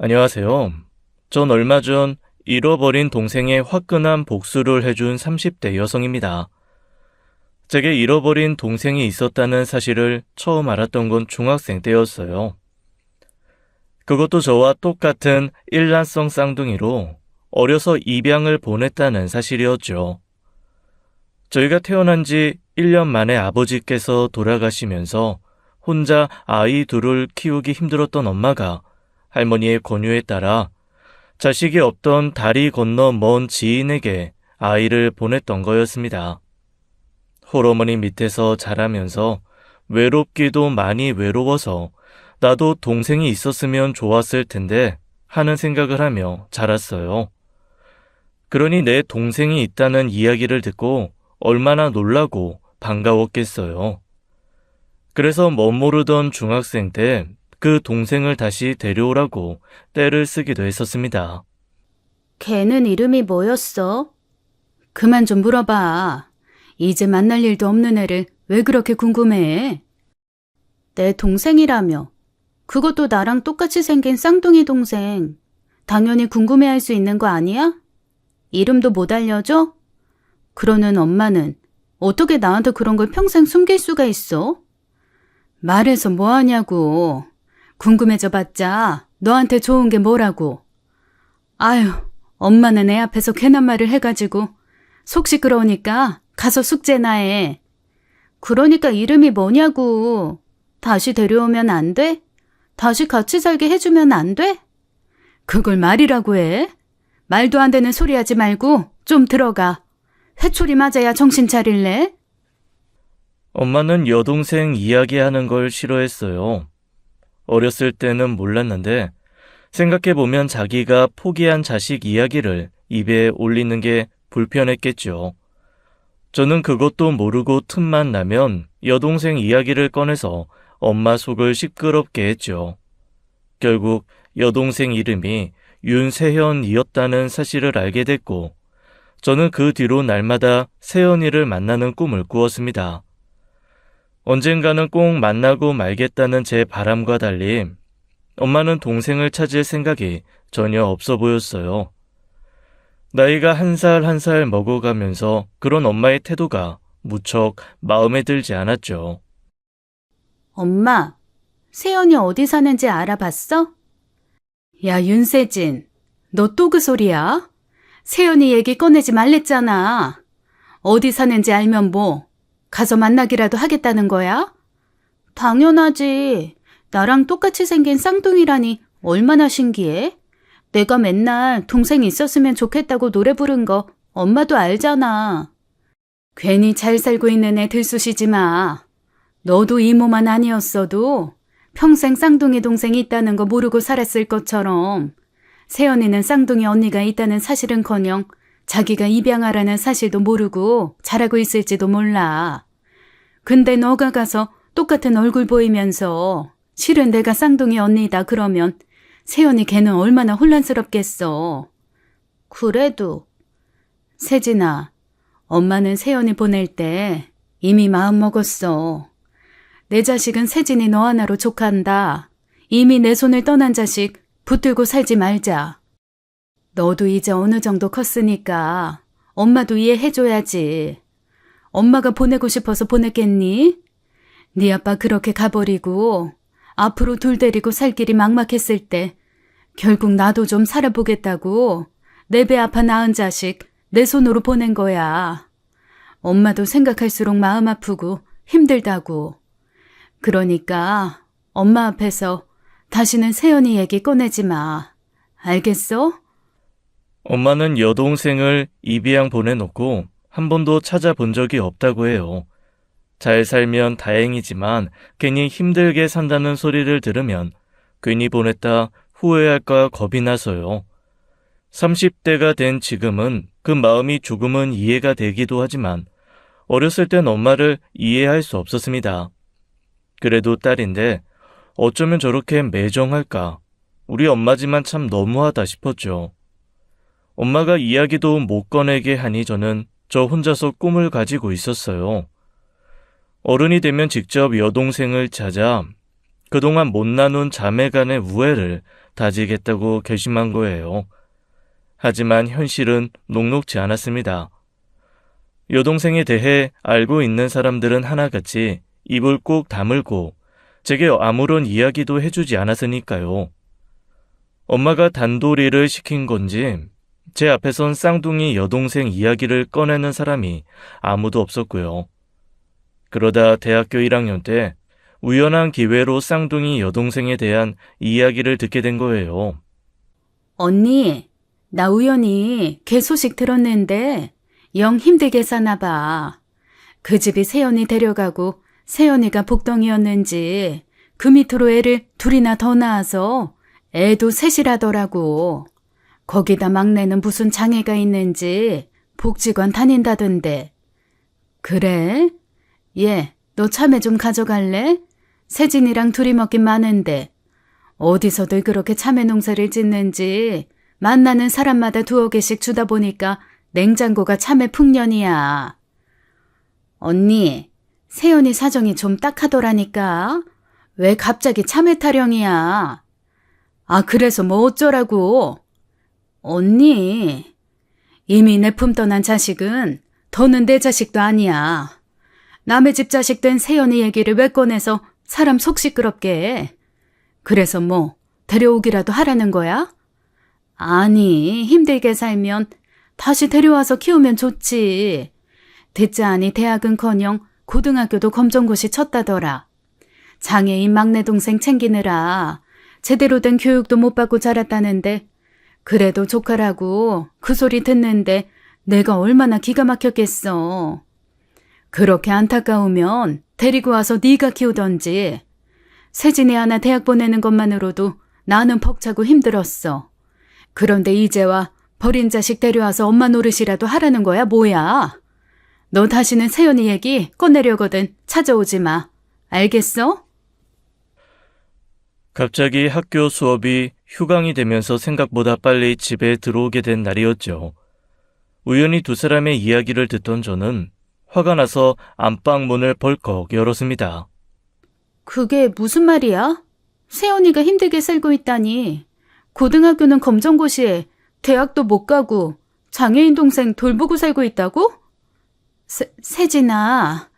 안녕하세요. 전 얼마 전 잃어버린 동생의 화끈한 복수를 해준 30대 여성입니다. 제게 잃어버린 동생이 있었다는 사실을 처음 알았던 건 중학생 때였어요. 그것도 저와 똑같은 일란성 쌍둥이로 어려서 입양을 보냈다는 사실이었죠. 저희가 태어난 지 1년 만에 아버지께서 돌아가시면서 혼자 아이 둘을 키우기 힘들었던 엄마가 할머니의 권유에 따라 자식이 없던 다리 건너 먼 지인에게 아이를 보냈던 거였습니다. 홀어머니 밑에서 자라면서 외롭기도 많이 외로워서 나도 동생이 있었으면 좋았을 텐데 하는 생각을 하며 자랐어요. 그러니 내 동생이 있다는 이야기를 듣고 얼마나 놀라고 반가웠겠어요. 그래서 멋모르던 중학생 때 그 동생을 다시 데려오라고 떼를 쓰기도 했었습니다. 걔는 이름이 뭐였어? 그만 좀 물어봐. 이제 만날 일도 없는 애를 왜 그렇게 궁금해해? 내 동생이라며. 그것도 나랑 똑같이 생긴 쌍둥이 동생. 당연히 궁금해할 수 있는 거 아니야? 이름도 못 알려줘? 그러는 엄마는 어떻게 나한테 그런 걸 평생 숨길 수가 있어? 말해서 뭐 하냐고. 궁금해져 봤자 너한테 좋은 게 뭐라고. 아유, 엄마는 애 앞에서 괜한 말을 해가지고 속 시끄러우니까 가서 숙제나 해. 그러니까 이름이 뭐냐고. 다시 데려오면 안 돼? 다시 같이 살게 해주면 안 돼? 그걸 말이라고 해? 말도 안 되는 소리 하지 말고 좀 들어가. 회초리 맞아야 정신 차릴래? 엄마는 여동생 이야기하는 걸 싫어했어요. 어렸을 때는 몰랐는데 생각해보면 자기가 포기한 자식 이야기를 입에 올리는 게 불편했겠죠. 저는 그것도 모르고 틈만 나면 여동생 이야기를 꺼내서 엄마 속을 시끄럽게 했죠. 결국 여동생 이름이 윤세현이었다는 사실을 알게 됐고 저는 그 뒤로 날마다 세연이를 만나는 꿈을 꾸었습니다. 언젠가는 꼭 만나고 말겠다는 제 바람과 달리 엄마는 동생을 찾을 생각이 전혀 없어 보였어요. 나이가 한 살 한 살 먹어가면서 그런 엄마의 태도가 무척 마음에 들지 않았죠. 엄마, 세연이 어디 사는지 알아봤어? 야, 윤세진, 너 또 그 소리야? 세연이 얘기 꺼내지 말랬잖아. 어디 사는지 알면 뭐, 가서 만나기라도 하겠다는 거야? 당연하지. 나랑 똑같이 생긴 쌍둥이라니 얼마나 신기해? 내가 맨날 동생 있었으면 좋겠다고 노래 부른 거 엄마도 알잖아. 괜히 잘 살고 있는 애 들쑤시지 마. 너도 이모만 아니었어도 평생 쌍둥이 동생이 있다는 거 모르고 살았을 것처럼 세연이는 쌍둥이 언니가 있다는 사실은커녕 자기가 입양하라는 사실도 모르고 자라고 있을지도 몰라. 근데 너가 가서 똑같은 얼굴 보이면서 실은 내가 쌍둥이 언니다 그러면 세연이 걔는 얼마나 혼란스럽겠어. 그래도 세진아, 엄마는 세연이 보낼 때 이미 마음 먹었어. 내 자식은 세진이 너 하나로 족한다. 이미 내 손을 떠난 자식 붙들고 살지 말자. 너도 이제 어느 정도 컸으니까 엄마도 이해해줘야지. 엄마가 보내고 싶어서 보냈겠니? 네 아빠 그렇게 가버리고 앞으로 둘 데리고 살 길이 막막했을 때 결국 나도 좀 살아보겠다고 내 배 아파 낳은 자식 내 손으로 보낸 거야. 엄마도 생각할수록 마음 아프고 힘들다고. 그러니까 엄마 앞에서 다시는 세연이 얘기 꺼내지 마. 알겠어? 엄마는 여동생을 입양 보내놓고 한 번도 찾아본 적이 없다고 해요. 잘 살면 다행이지만 괜히 힘들게 산다는 소리를 들으면 괜히 보냈다 후회할까 겁이 나서요. 30대가 된 지금은 그 마음이 조금은 이해가 되기도 하지만 어렸을 땐 엄마를 이해할 수 없었습니다. 그래도 딸인데 어쩌면 저렇게 매정할까? 우리 엄마지만 참 너무하다 싶었죠. 엄마가 이야기도 못 꺼내게 하니 저는 저 혼자서 꿈을 가지고 있었어요. 어른이 되면 직접 여동생을 찾아 그동안 못 나눈 자매 간의 우애를 다지겠다고 결심한 거예요. 하지만 현실은 녹록지 않았습니다. 여동생에 대해 알고 있는 사람들은 하나같이 입을 꼭 다물고 제게 아무런 이야기도 해주지 않았으니까요. 엄마가 단도리를 시킨 건지 제 앞에선 쌍둥이 여동생 이야기를 꺼내는 사람이 아무도 없었고요. 그러다 대학교 1학년 때 우연한 기회로 쌍둥이 여동생에 대한 이야기를 듣게 된 거예요. 언니, 나 우연히 걔 소식 들었는데 영 힘들게 사나 봐. 그 집이 세연이 데려가고 세연이가 복덩이였는지 그 밑으로 애를 둘이나 더 낳아서 애도 셋이라더라고. 거기다 막내는 무슨 장애가 있는지 복지관 다닌다던데. 그래? 얘, 너 참외 좀 가져갈래? 세진이랑 둘이 먹긴 많은데 어디서들 그렇게 참외 농사를 짓는지 만나는 사람마다 2-개씩 주다 보니까 냉장고가 참외 풍년이야. 언니, 세연이 사정이 좀 딱하더라니까. 왜 갑자기 참외 타령이야? 아, 그래서 뭐 어쩌라고? 언니, 이미 내 품 떠난 자식은 더는 내 자식도 아니야. 남의 집 자식 된 세연이 얘기를 왜 꺼내서 사람 속 시끄럽게 해? 그래서 뭐 데려오기라도 하라는 거야? 아니, 힘들게 살면 다시 데려와서 키우면 좋지. 듣자하니 대학은커녕 고등학교도 검정고시 쳤다더라. 장애인 막내 동생 챙기느라 제대로 된 교육도 못 받고 자랐다는데 그래도 조카라고 그 소리 듣는데 내가 얼마나 기가 막혔겠어. 그렇게 안타까우면 데리고 와서 네가 키우던지. 세진이 하나 대학 보내는 것만으로도 나는 벅차고 힘들었어. 그런데 이제와 버린 자식 데려와서 엄마 노릇이라도 하라는 거야, 뭐야? 너 다시는 세연이 얘기 꺼내려거든 찾아오지 마. 알겠어? 갑자기 학교 수업이 휴강이 되면서 생각보다 빨리 집에 들어오게 된 날이었죠. 우연히 두 사람의 이야기를 듣던 저는 화가 나서 안방 문을 벌컥 열었습니다. 그게 무슨 말이야? 세연이가 힘들게 살고 있다니. 고등학교는 검정고시에 대학도 못 가고 장애인 동생 돌보고 살고 있다고? 세진아.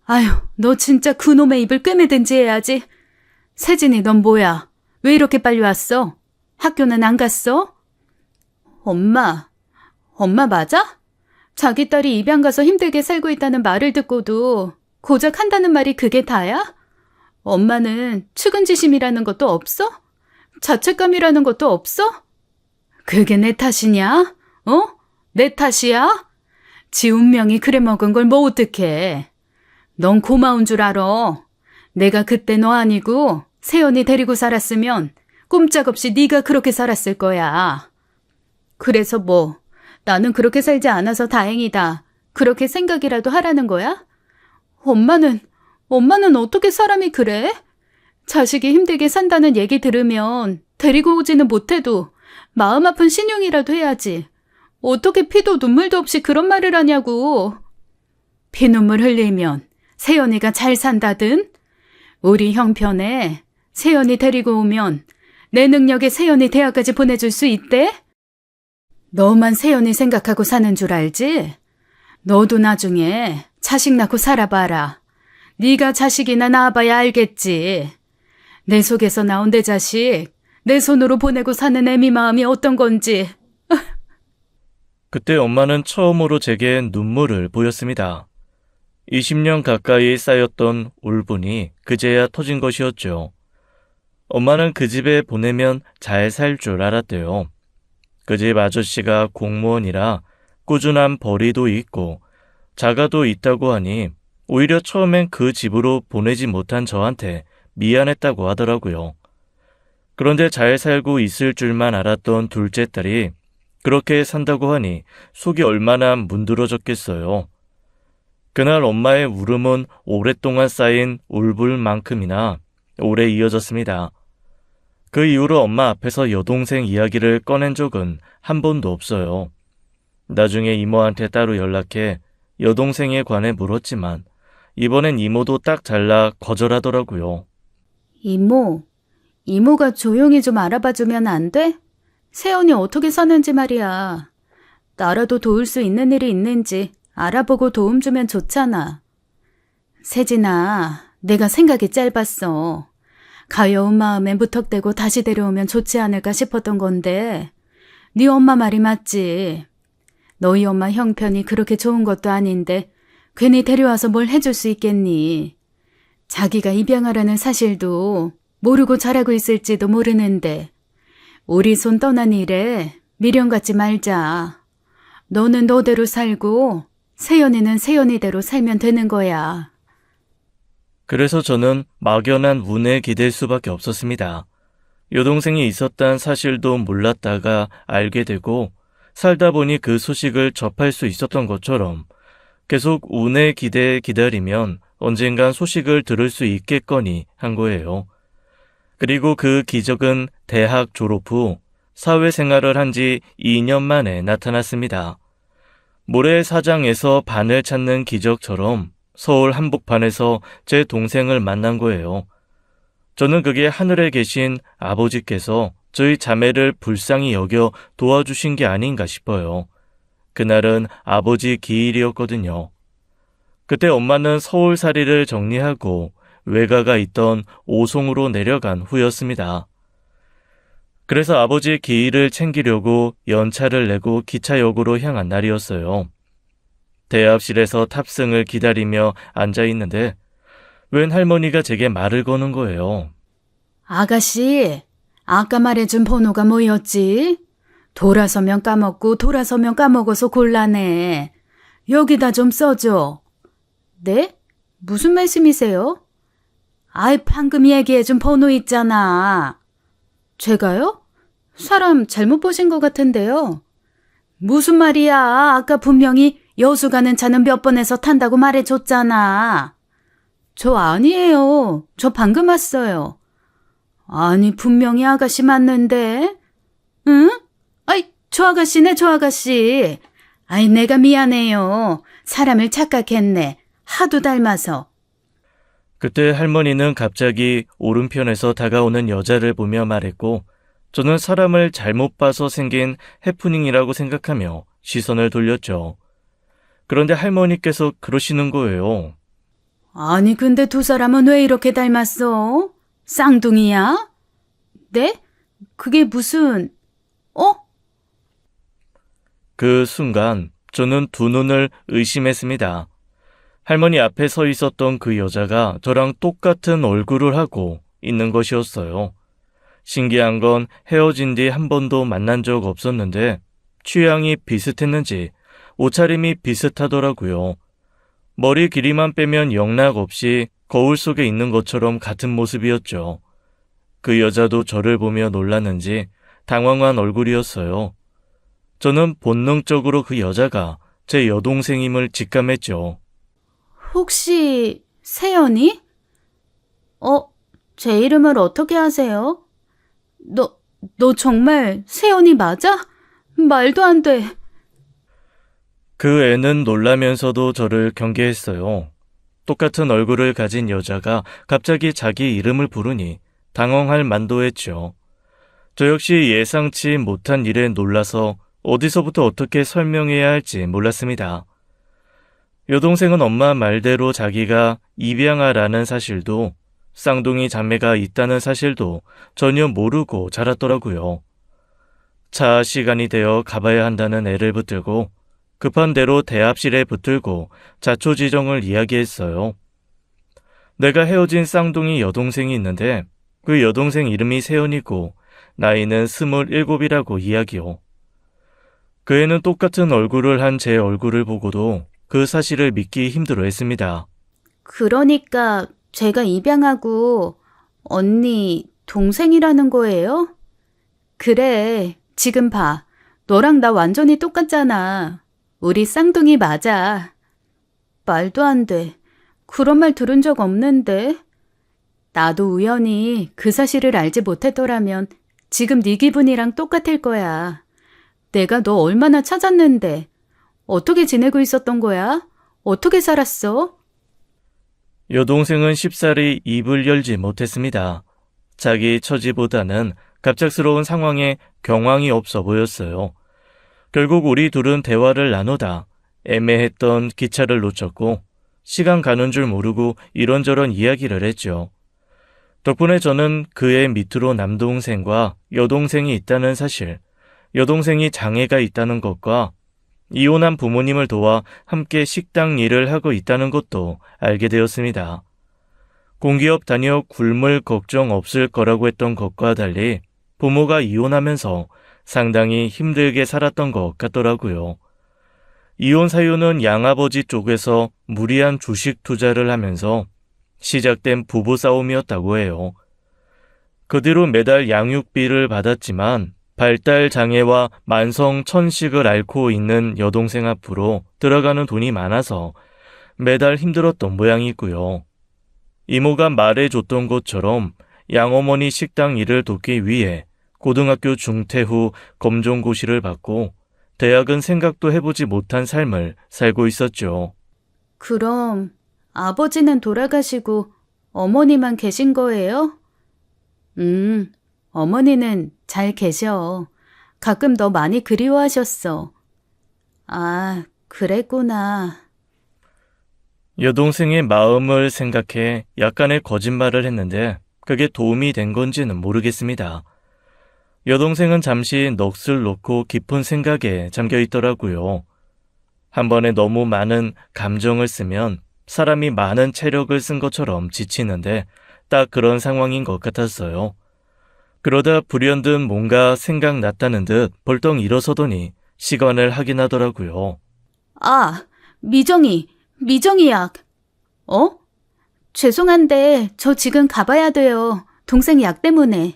아휴, 너 진짜 그놈의 입을 꿰매든지 해야지. 세진이 넌 뭐야? 왜 이렇게 빨리 왔어? 학교는 안 갔어? 엄마 맞아? 자기 딸이 입양 가서 힘들게 살고 있다는 말을 듣고도 고작 한다는 말이 그게 다야? 엄마는 측은지심이라는 것도 없어? 자책감이라는 것도 없어? 그게 내 탓이냐? 어? 내 탓이야? 지 운명이 그래 먹은 걸 뭐 어떡해. 넌 고마운 줄 알아. 내가 그때 너 아니고 세연이 데리고 살았으면 꼼짝없이 네가 그렇게 살았을 거야. 그래서 뭐 나는 그렇게 살지 않아서 다행이다. 그렇게 생각이라도 하라는 거야? 엄마는 어떻게 사람이 그래? 자식이 힘들게 산다는 얘기 들으면 데리고 오지는 못해도 마음 아픈 신용이라도 해야지. 어떻게 피도 눈물도 없이 그런 말을 하냐고. 피눈물 흘리면 세연이가 잘 산다든? 우리 형편에 세연이 데리고 오면 내 능력에 세연이 대학까지 보내줄 수 있대? 너만 세연이 생각하고 사는 줄 알지? 너도 나중에 자식 낳고 살아봐라. 네가 자식이나 낳아봐야 알겠지. 내 속에서 나온 내 자식, 내 손으로 보내고 사는 애미 마음이 어떤 건지. 그때 엄마는 처음으로 제게 눈물을 보였습니다. 20년 가까이 쌓였던 울분이 그제야 터진 것이었죠. 엄마는 그 집에 보내면 잘 살 줄 알았대요. 그 집 아저씨가 공무원이라 꾸준한 벌이도 있고 자가도 있다고 하니 오히려 처음엔 그 집으로 보내지 못한 저한테 미안했다고 하더라고요. 그런데 잘 살고 있을 줄만 알았던 둘째 딸이 그렇게 산다고 하니 속이 얼마나 문드러졌겠어요. 그날 엄마의 울음은 오랫동안 쌓인 울불만큼이나 오래 이어졌습니다. 그 이후로 엄마 앞에서 여동생 이야기를 꺼낸 적은 한 번도 없어요. 나중에 이모한테 따로 연락해 여동생에 관해 물었지만 이번엔 이모도 딱 잘라 거절하더라고요. 이모, 이모가 조용히 좀 알아봐주면 안 돼? 세연이 어떻게 사는지 말이야. 나라도 도울 수 있는 일이 있는지 알아보고 도움 주면 좋잖아. 세진아, 내가 생각이 짧았어. 가여운 마음에 무턱대고 다시 데려오면 좋지 않을까 싶었던 건데 네 엄마 말이 맞지. 너희 엄마 형편이 그렇게 좋은 것도 아닌데 괜히 데려와서 뭘 해줄 수 있겠니. 자기가 입양하라는 사실도 모르고 잘하고 있을지도 모르는데 우리 손 떠난 일에 미련 갖지 말자. 너는 너대로 살고 세연이는 세연이대로 살면 되는 거야. 그래서 저는 막연한 운에 기댈 수밖에 없었습니다. 여동생이 있었다는 사실도 몰랐다가 알게 되고 살다 보니 그 소식을 접할 수 있었던 것처럼 계속 운에 기대해 기다리면 언젠간 소식을 들을 수 있겠거니 한 거예요. 그리고 그 기적은 대학 졸업 후 사회생활을 한 지 2년 만에 나타났습니다. 모래사장에서 반을 찾는 기적처럼 서울 한복판에서 제 동생을 만난 거예요. 저는 그게 하늘에 계신 아버지께서 저희 자매를 불쌍히 여겨 도와주신 게 아닌가 싶어요. 그날은 아버지 기일이었거든요. 그때 엄마는 서울살이를 정리하고 외가가 있던 오송으로 내려간 후였습니다. 그래서 아버지의 기일을 챙기려고 연차를 내고 기차역으로 향한 날이었어요. 대합실에서 탑승을 기다리며 앉아있는데 웬 할머니가 제게 말을 거는 거예요. 아가씨, 아까 말해준 번호가 뭐였지? 돌아서면 까먹고 돌아서면 까먹어서 곤란해. 여기다 좀 써줘. 네? 무슨 말씀이세요? 아이, 방금 얘기해준 번호 있잖아. 제가요? 사람 잘못 보신 것 같은데요. 무슨 말이야? 아까 분명히 여수 가는 차는 몇 번에서 탄다고 말해줬잖아. 저 아니에요. 저 방금 왔어요. 아니, 분명히 아가씨 맞는데. 응? 아이, 저 아가씨네, 저 아가씨. 아이, 내가 미안해요. 사람을 착각했네. 하도 닮아서. 그때 할머니는 갑자기 오른편에서 다가오는 여자를 보며 말했고 저는 사람을 잘못 봐서 생긴 해프닝이라고 생각하며 시선을 돌렸죠. 그런데 할머니께서 그러시는 거예요. 아니, 근데 두 사람은 왜 이렇게 닮았어? 쌍둥이야? 네? 그게 무슨... 그 순간 저는 두 눈을 의심했습니다. 할머니 앞에 서 있었던 그 여자가 저랑 똑같은 얼굴을 하고 있는 것이었어요. 신기한 건 헤어진 뒤 한 번도 만난 적 없었는데 취향이 비슷했는지 옷차림이 비슷하더라고요. 머리 길이만 빼면 영락 없이 거울 속에 있는 것처럼 같은 모습이었죠. 그 여자도 저를 보며 놀랐는지 당황한 얼굴이었어요. 저는 본능적으로 그 여자가 제 여동생임을 직감했죠. 혹시 세연이? 제 이름을 어떻게 아세요? 너 정말 세연이 맞아? 말도 안 돼. 그 애는 놀라면서도 저를 경계했어요. 똑같은 얼굴을 가진 여자가 갑자기 자기 이름을 부르니 당황할 만도했죠. 저 역시 예상치 못한 일에 놀라서 어디서부터 어떻게 설명해야 할지 몰랐습니다. 여동생은 엄마 말대로 자기가 입양아라는 사실도 쌍둥이 자매가 있다는 사실도 전혀 모르고 자랐더라고요. 차 시간이 되어 가봐야 한다는 애를 붙들고 급한 대로 대합실에 붙들고 자초지종을 이야기했어요. 내가 헤어진 쌍둥이 여동생이 있는데 그 여동생 이름이 세연이고 나이는 27이라고 이야기요. 그 애는 똑같은 얼굴을 한 제 얼굴을 보고도 그 사실을 믿기 힘들어했습니다. 그러니까 제가 입양하고 언니 동생이라는 거예요? 그래, 지금 봐. 너랑 나 완전히 똑같잖아. 우리 쌍둥이 맞아. 말도 안 돼. 그런 말 들은 적 없는데. 나도 우연히 그 사실을 알지 못했더라면 지금 네 기분이랑 똑같을 거야. 내가 너 얼마나 찾았는데. 어떻게 지내고 있었던 거야? 어떻게 살았어? 여동생은 쉽사리 입을 열지 못했습니다. 자기 처지보다는 갑작스러운 상황에 경황이 없어 보였어요. 결국 우리 둘은 대화를 나누다 애매했던 기차를 놓쳤고 시간 가는 줄 모르고 이런저런 이야기를 했죠. 덕분에 저는 그의 밑으로 남동생과 여동생이 있다는 사실, 여동생이 장애가 있다는 것과 이혼한 부모님을 도와 함께 식당 일을 하고 있다는 것도 알게 되었습니다. 공기업 다녀 굶을 걱정 없을 거라고 했던 것과 달리 부모가 이혼하면서 상당히 힘들게 살았던 것 같더라고요. 이혼 사유는 양아버지 쪽에서 무리한 주식 투자를 하면서 시작된 부부싸움이었다고 해요. 그 뒤로 매달 양육비를 받았지만 발달 장애와 만성 천식을 앓고 있는 여동생 앞으로 들어가는 돈이 많아서 매달 힘들었던 모양이고요. 이모가 말해줬던 것처럼 양어머니 식당 일을 돕기 위해 고등학교 중퇴 후 검정고시를 받고 대학은 생각도 해보지 못한 삶을 살고 있었죠. 그럼 아버지는 돌아가시고 어머니만 계신 거예요? 어머니는 잘 계셔. 가끔 너 많이 그리워하셨어. 아, 그랬구나. 여동생의 마음을 생각해 약간의 거짓말을 했는데 그게 도움이 된 건지는 모르겠습니다. 여동생은 잠시 넋을 놓고 깊은 생각에 잠겨 있더라고요. 한 번에 너무 많은 감정을 쓰면 사람이 많은 체력을 쓴 것처럼 지치는데 딱 그런 상황인 것 같았어요. 그러다 불현듯 뭔가 생각났다는 듯 벌떡 일어서더니 시간을 확인하더라고요. 아, 미정이 약. 어? 죄송한데 저 지금 가봐야 돼요. 동생 약 때문에.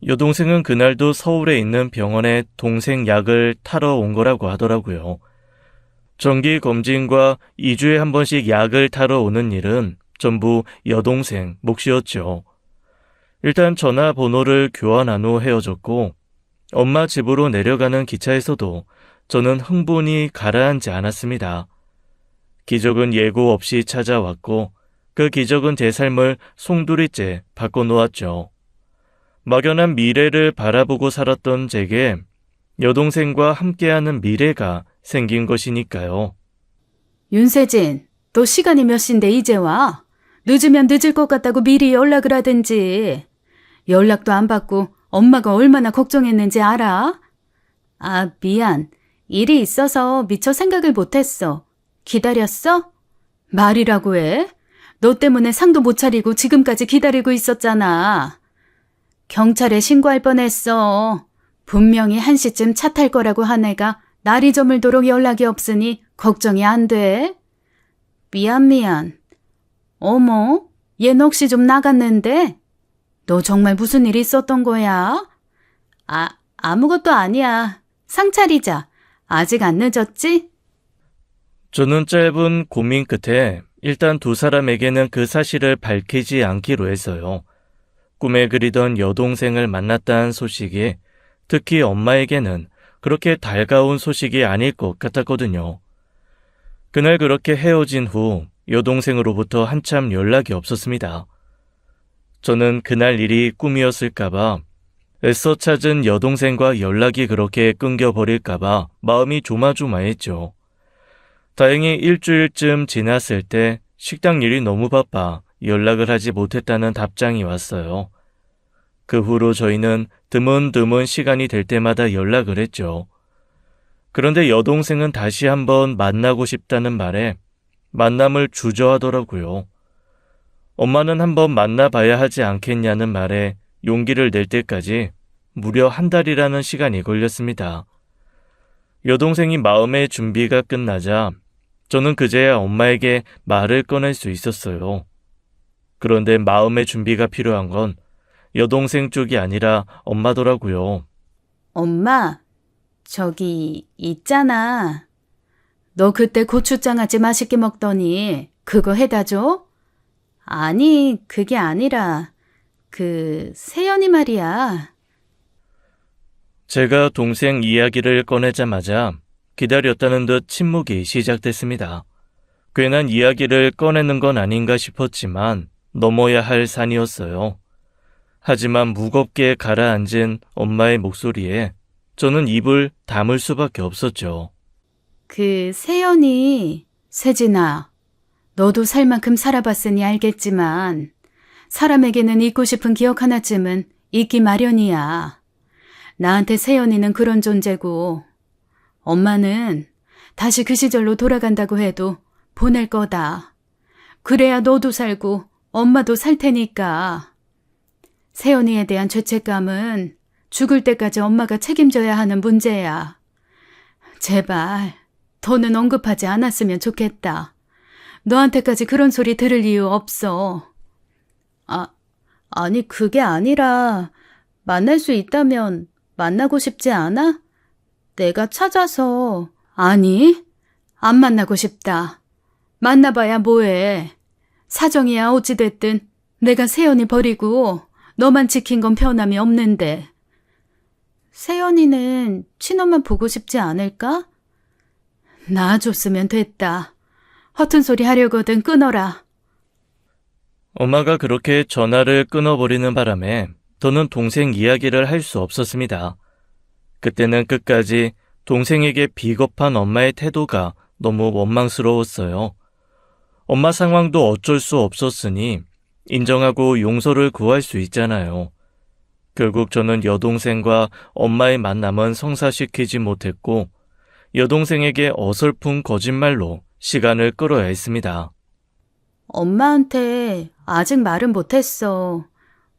여동생은 그날도 서울에 있는 병원에 동생 약을 타러 온 거라고 하더라고요. 정기 검진과 2주에 한 번씩 약을 타러 오는 일은 전부 여동생 몫이었죠. 일단 전화번호를 교환한 후 헤어졌고 엄마 집으로 내려가는 기차에서도 저는 흥분이 가라앉지 않았습니다. 기적은 예고 없이 찾아왔고 그 기적은 제 삶을 송두리째 바꿔놓았죠. 막연한 미래를 바라보고 살았던 제게 여동생과 함께하는 미래가 생긴 것이니까요. 윤세진, 너 시간이 몇 시인데 이제 와? 늦으면 늦을 것 같다고 미리 연락을 하든지. 연락도 안 받고 엄마가 얼마나 걱정했는지 알아? 아, 미안. 일이 있어서 미처 생각을 못했어. 기다렸어? 말이라고 해? 너 때문에 상도 못 차리고 지금까지 기다리고 있었잖아. 경찰에 신고할 뻔했어. 분명히 1시쯤 차 탈 거라고 한 애가 날이 저물도록 연락이 없으니 걱정이 안 돼. 미안. 어머, 얘 넋이 좀 나갔는데? 너 정말 무슨 일 있었던 거야? 아무것도 아니야. 상 차리자. 아직 안 늦었지? 저는 짧은 고민 끝에 일단 두 사람에게는 그 사실을 밝히지 않기로 했어요. 꿈에 그리던 여동생을 만났다는 소식이 특히 엄마에게는 그렇게 달가운 소식이 아닐 것 같았거든요. 그날 그렇게 헤어진 후 여동생으로부터 한참 연락이 없었습니다. 저는 그날 일이 꿈이었을까봐 애써 찾은 여동생과 연락이 그렇게 끊겨버릴까봐 마음이 조마조마했죠. 다행히 일주일쯤 지났을 때 식당 일이 너무 바빠 연락을 하지 못했다는 답장이 왔어요. 그 후로 저희는 드문드문 시간이 될 때마다 연락을 했죠. 그런데 여동생은 다시 한번 만나고 싶다는 말에 만남을 주저하더라고요. 엄마는 한번 만나봐야 하지 않겠냐는 말에 용기를 낼 때까지 무려 한 달이라는 시간이 걸렸습니다. 여동생이 마음의 준비가 끝나자 저는 그제야 엄마에게 말을 꺼낼 수 있었어요. 그런데 마음의 준비가 필요한 건 여동생 쪽이 아니라 엄마더라고요. 엄마, 저기 있잖아. 너 그때 고추장아찌 맛있게 먹더니 그거 해다 줘? 아니, 그게 아니라 세연이 말이야. 제가 동생 이야기를 꺼내자마자 기다렸다는 듯 침묵이 시작됐습니다. 괜한 이야기를 꺼내는 건 아닌가 싶었지만 넘어야 할 산이었어요. 하지만 무겁게 가라앉은 엄마의 목소리에 저는 입을 다물 수밖에 없었죠. 세연이, 세진아, 너도 살 만큼 살아봤으니 알겠지만 사람에게는 잊고 싶은 기억 하나쯤은 있기 마련이야. 나한테 세연이는 그런 존재고 엄마는 다시 그 시절로 돌아간다고 해도 보낼 거다. 그래야 너도 살고 엄마도 살 테니까. 세연이에 대한 죄책감은 죽을 때까지 엄마가 책임져야 하는 문제야. 제발 더는 언급하지 않았으면 좋겠다. 너한테까지 그런 소리 들을 이유 없어. 아니 그게 아니라 만날 수 있다면 만나고 싶지 않아? 내가 찾아서. 아니, 안 만나고 싶다. 만나봐야 뭐해. 사정이야 어찌됐든 내가 세연이 버리고 너만 지킨 건 변함이 없는데. 세연이는 친엄마 보고 싶지 않을까? 낳아줬으면 됐다. 허튼 소리 하려거든 끊어라. 엄마가 그렇게 전화를 끊어버리는 바람에 저는 동생 이야기를 할 수 없었습니다. 그때는 끝까지 동생에게 비겁한 엄마의 태도가 너무 원망스러웠어요. 엄마 상황도 어쩔 수 없었으니 인정하고 용서를 구할 수 있잖아요. 결국 저는 여동생과 엄마의 만남은 성사시키지 못했고 여동생에게 어설픈 거짓말로 시간을 끌어야 했습니다. 엄마한테 아직 말은 못했어.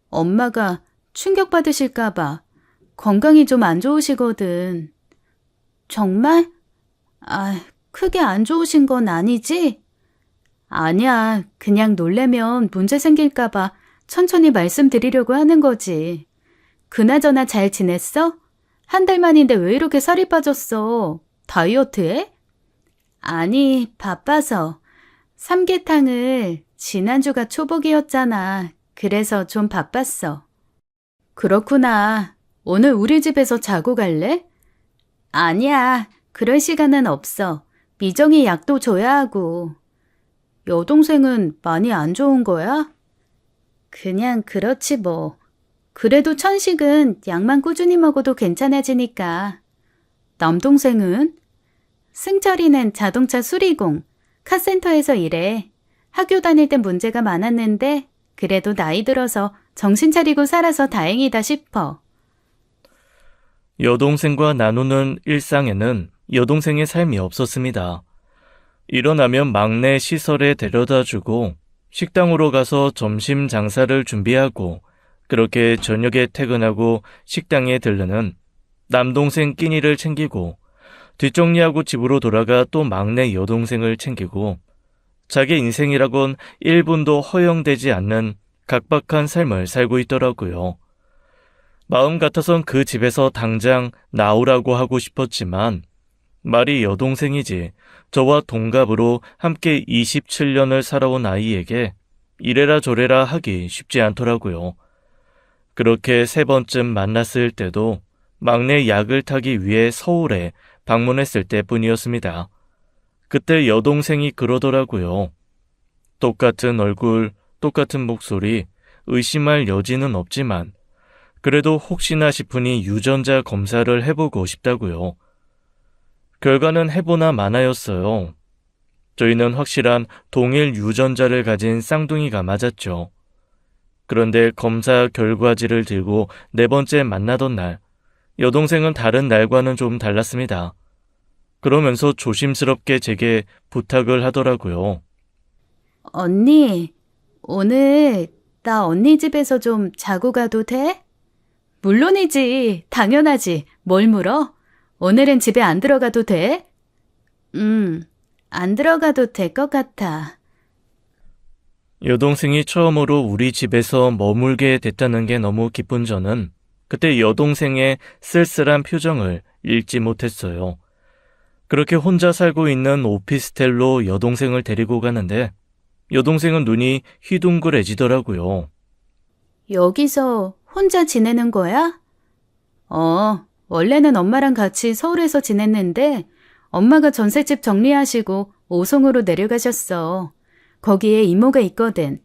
엄마가 충격받으실까봐 건강이 좀 안 좋으시거든. 정말? 크게 안 좋으신 건 아니지? 아니야, 그냥 놀래면 문제 생길까봐 천천히 말씀드리려고 하는 거지. 그나저나 잘 지냈어? 한 달 만인데 왜 이렇게 살이 빠졌어? 다이어트해? 아니, 바빠서. 삼계탕을 지난주가 초복이었잖아. 그래서 좀 바빴어. 그렇구나. 오늘 우리 집에서 자고 갈래? 아니야. 그럴 시간은 없어. 미정이 약도 줘야 하고. 여동생은 많이 안 좋은 거야? 그냥 그렇지 뭐. 그래도 천식은 약만 꾸준히 먹어도 괜찮아지니까. 남동생은? 승철이는 자동차 수리공, 카센터에서 일해. 학교 다닐 땐 문제가 많았는데 그래도 나이 들어서 정신 차리고 살아서 다행이다 싶어. 여동생과 나누는 일상에는 여동생의 삶이 없었습니다. 일어나면 막내 시설에 데려다주고 식당으로 가서 점심 장사를 준비하고 그렇게 저녁에 퇴근하고 식당에 들르는 남동생 끼니를 챙기고 뒷정리하고 집으로 돌아가 또 막내 여동생을 챙기고 자기 인생이라곤 1분도 허용되지 않는 각박한 삶을 살고 있더라고요. 마음 같아선 그 집에서 당장 나오라고 하고 싶었지만 말이 여동생이지 저와 동갑으로 함께 27년을 살아온 아이에게 이래라 저래라 하기 쉽지 않더라고요. 그렇게 3번쯤 만났을 때도 막내 약을 타기 위해 서울에 방문했을 때뿐이었습니다. 그때 여동생이 그러더라고요. 똑같은 얼굴, 똑같은 목소리, 의심할 여지는 없지만 그래도 혹시나 싶으니 유전자 검사를 해보고 싶다고요. 결과는 해보나 마나였어요. 저희는 확실한 동일 유전자를 가진 쌍둥이가 맞았죠. 그런데 검사 결과지를 들고 4번째 만나던 날, 여동생은 다른 날과는 좀 달랐습니다. 그러면서 조심스럽게 제게 부탁을 하더라고요. 언니, 오늘 나 언니 집에서 좀 자고 가도 돼? 물론이지, 당연하지. 뭘 물어? 오늘은 집에 안 들어가도 돼? 안 들어가도 될 것 같아. 여동생이 처음으로 우리 집에서 머물게 됐다는 게 너무 기쁜 저는 그때 여동생의 쓸쓸한 표정을 읽지 못했어요. 그렇게 혼자 살고 있는 오피스텔로 여동생을 데리고 가는데 여동생은 눈이 휘둥그레지더라고요. 여기서 혼자 지내는 거야? 원래는 엄마랑 같이 서울에서 지냈는데 엄마가 전셋집 정리하시고 오송으로 내려가셨어. 거기에 이모가 있거든.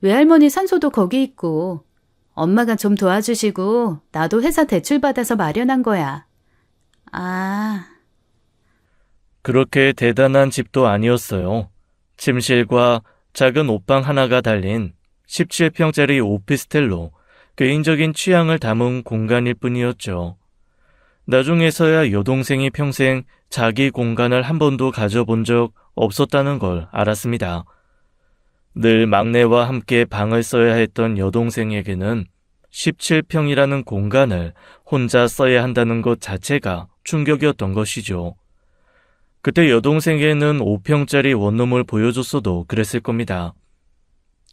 외할머니 산소도 거기 있고. 엄마가 좀 도와주시고 나도 회사 대출 받아서 마련한 거야. 아, 그렇게 대단한 집도 아니었어요. 침실과 작은 옷방 하나가 달린 17평짜리 오피스텔로 개인적인 취향을 담은 공간일 뿐이었죠. 나중에서야 여동생이 평생 자기 공간을 한 번도 가져본 적 없었다는 걸 알았습니다. 늘 막내와 함께 방을 써야 했던 여동생에게는 17평이라는 공간을 혼자 써야 한다는 것 자체가 충격이었던 것이죠. 그때 여동생에게는 5평짜리 원룸을 보여줬어도 그랬을 겁니다.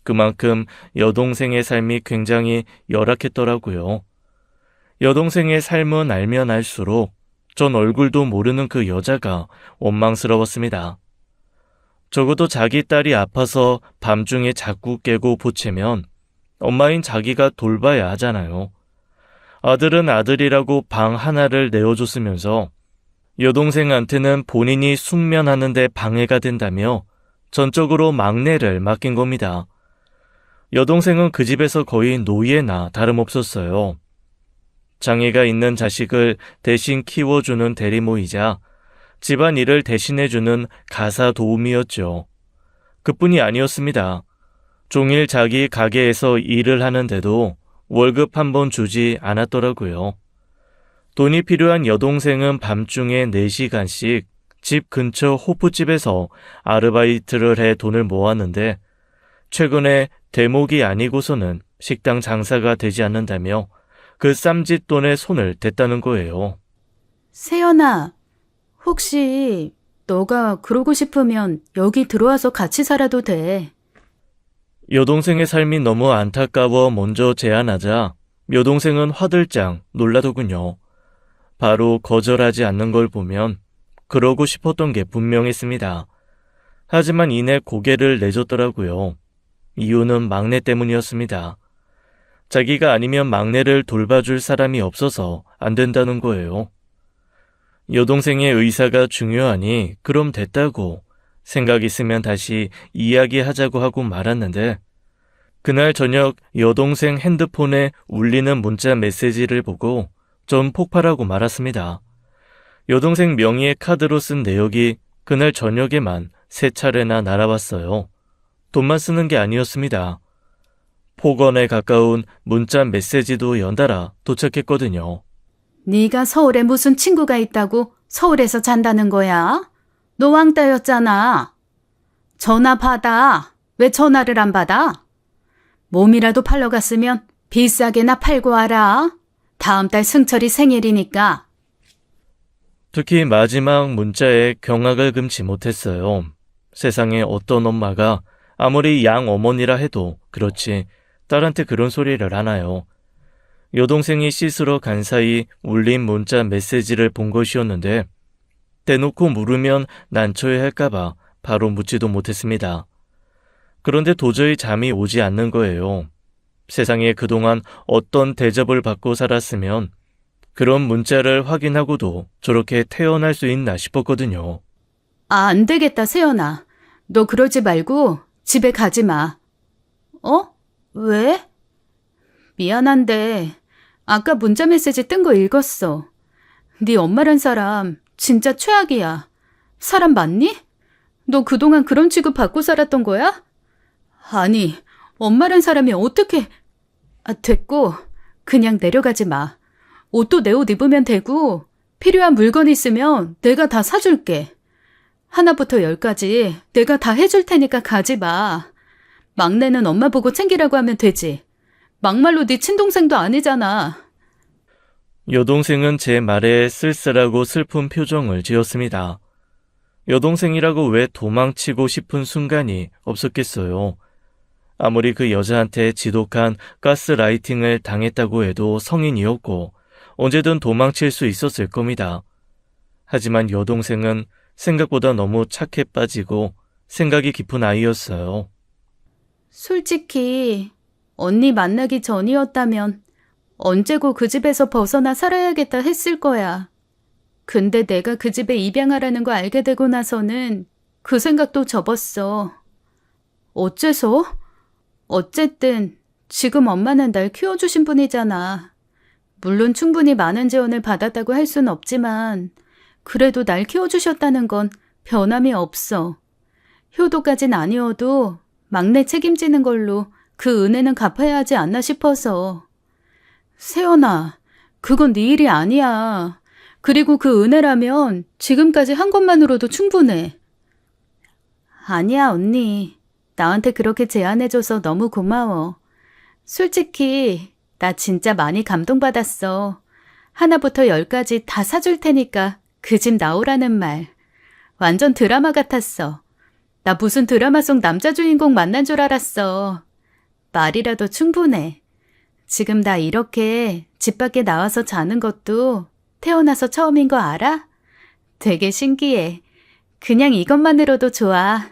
그만큼 여동생의 삶이 굉장히 열악했더라고요. 여동생의 삶은 알면 알수록 전 얼굴도 모르는 그 여자가 원망스러웠습니다. 적어도 자기 딸이 아파서 밤중에 자꾸 깨고 보채면 엄마인 자기가 돌봐야 하잖아요. 아들은 아들이라고 방 하나를 내어줬으면서 여동생한테는 본인이 숙면하는데 방해가 된다며 전적으로 막내를 맡긴 겁니다. 여동생은 그 집에서 거의 노예나 다름없었어요. 장애가 있는 자식을 대신 키워주는 대리모이자 집안일을 대신해주는 가사 도우미였죠. 그뿐이 아니었습니다. 종일 자기 가게에서 일을 하는데도 월급 한 번 주지 않았더라고요. 돈이 필요한 여동생은 밤중에 4시간씩 집 근처 호프집에서 아르바이트를 해 돈을 모았는데 최근에 대목이 아니고서는 식당 장사가 되지 않는다며 그 쌈짓돈에 손을 댔다는 거예요. 세연아, 혹시 너가 그러고 싶으면 여기 들어와서 같이 살아도 돼. 여동생의 삶이 너무 안타까워 먼저 제안하자 여동생은 화들짝 놀라더군요. 바로 거절하지 않는 걸 보면 그러고 싶었던 게 분명했습니다. 하지만 이내 고개를 내줬더라고요. 이유는 막내 때문이었습니다. 자기가 아니면 막내를 돌봐줄 사람이 없어서 안 된다는 거예요. 여동생의 의사가 중요하니 그럼 됐다고 생각 있으면 다시 이야기하자고 하고 말았는데 그날 저녁 여동생 핸드폰에 울리는 문자 메시지를 보고 전 폭발하고 말았습니다. 여동생 명의의 카드로 쓴 내역이 그날 저녁에만 3차례나 날아왔어요. 돈만 쓰는 게 아니었습니다. 폭언에 가까운 문자 메시지도 연달아 도착했거든요. 네가 서울에 무슨 친구가 있다고 서울에서 잔다는 거야? 너 왕따였잖아. 전화 받아. 왜 전화를 안 받아? 몸이라도 팔러 갔으면 비싸게나 팔고 와라. 다음 달 승철이 생일이니까. 특히 마지막 문자에 경악을 금치 못했어요. 세상에 어떤 엄마가 아무리 양 어머니라 해도 그렇지 딸한테 그런 소리를 하나요. 여동생이 씻으러 간 사이 울린 문자 메시지를 본 것이었는데 대놓고 물으면 난처해 할까봐 바로 묻지도 못했습니다. 그런데 도저히 잠이 오지 않는 거예요. 세상에 그동안 어떤 대접을 받고 살았으면 그런 문자를 확인하고도 저렇게 태어날 수 있나 싶었거든요. 아, 안 되겠다, 세연아. 너 그러지 말고 집에 가지 마. 어? 왜? 미안한데 아까 문자 메시지 뜬 거 읽었어. 네 엄마란 사람 진짜 최악이야. 사람 맞니? 너 그동안 그런 취급 받고 살았던 거야? 아니, 엄마란 사람이 어떻게... 됐고 그냥 내려가지 마. 옷도 내 옷 입으면 되고 필요한 물건 있으면 내가 다 사줄게. 하나부터 10까지 내가 다 해줄 테니까 가지 마. 막내는 엄마 보고 챙기라고 하면 되지. 막말로 네 친동생도 아니잖아. 여동생은 제 말에 쓸쓸하고 슬픈 표정을 지었습니다. 여동생이라고 왜 도망치고 싶은 순간이 없었겠어요. 아무리 그 여자한테 지독한 가스라이팅을 당했다고 해도 성인이었고 언제든 도망칠 수 있었을 겁니다. 하지만 여동생은 생각보다 너무 착해 빠지고 생각이 깊은 아이였어요. 솔직히 언니 만나기 전이었다면 언제고 그 집에서 벗어나 살아야겠다 했을 거야. 근데 내가 그 집에 입양하라는 거 알게 되고 나서는 그 생각도 접었어. 어째서? 어쨌든 지금 엄마는 날 키워주신 분이잖아. 물론 충분히 많은 재원을 받았다고 할 순 없지만 그래도 날 키워주셨다는 건 변함이 없어. 효도까진 아니어도 막내 책임지는 걸로 그 은혜는 갚아야 하지 않나 싶어서. 세연아, 그건 네 일이 아니야. 그리고 그 은혜라면 지금까지 한 것만으로도 충분해. 아니야, 언니. 나한테 그렇게 제안해줘서 너무 고마워. 솔직히 나 진짜 많이 감동받았어. 하나부터 열까지 다 사줄 테니까 그 집 나오라는 말. 완전 드라마 같았어. 나 무슨 드라마 속 남자 주인공 만난 줄 알았어. 말이라도 충분해. 지금 나 이렇게 집 밖에 나와서 자는 것도 태어나서 처음인 거 알아? 되게 신기해. 그냥 이것만으로도 좋아.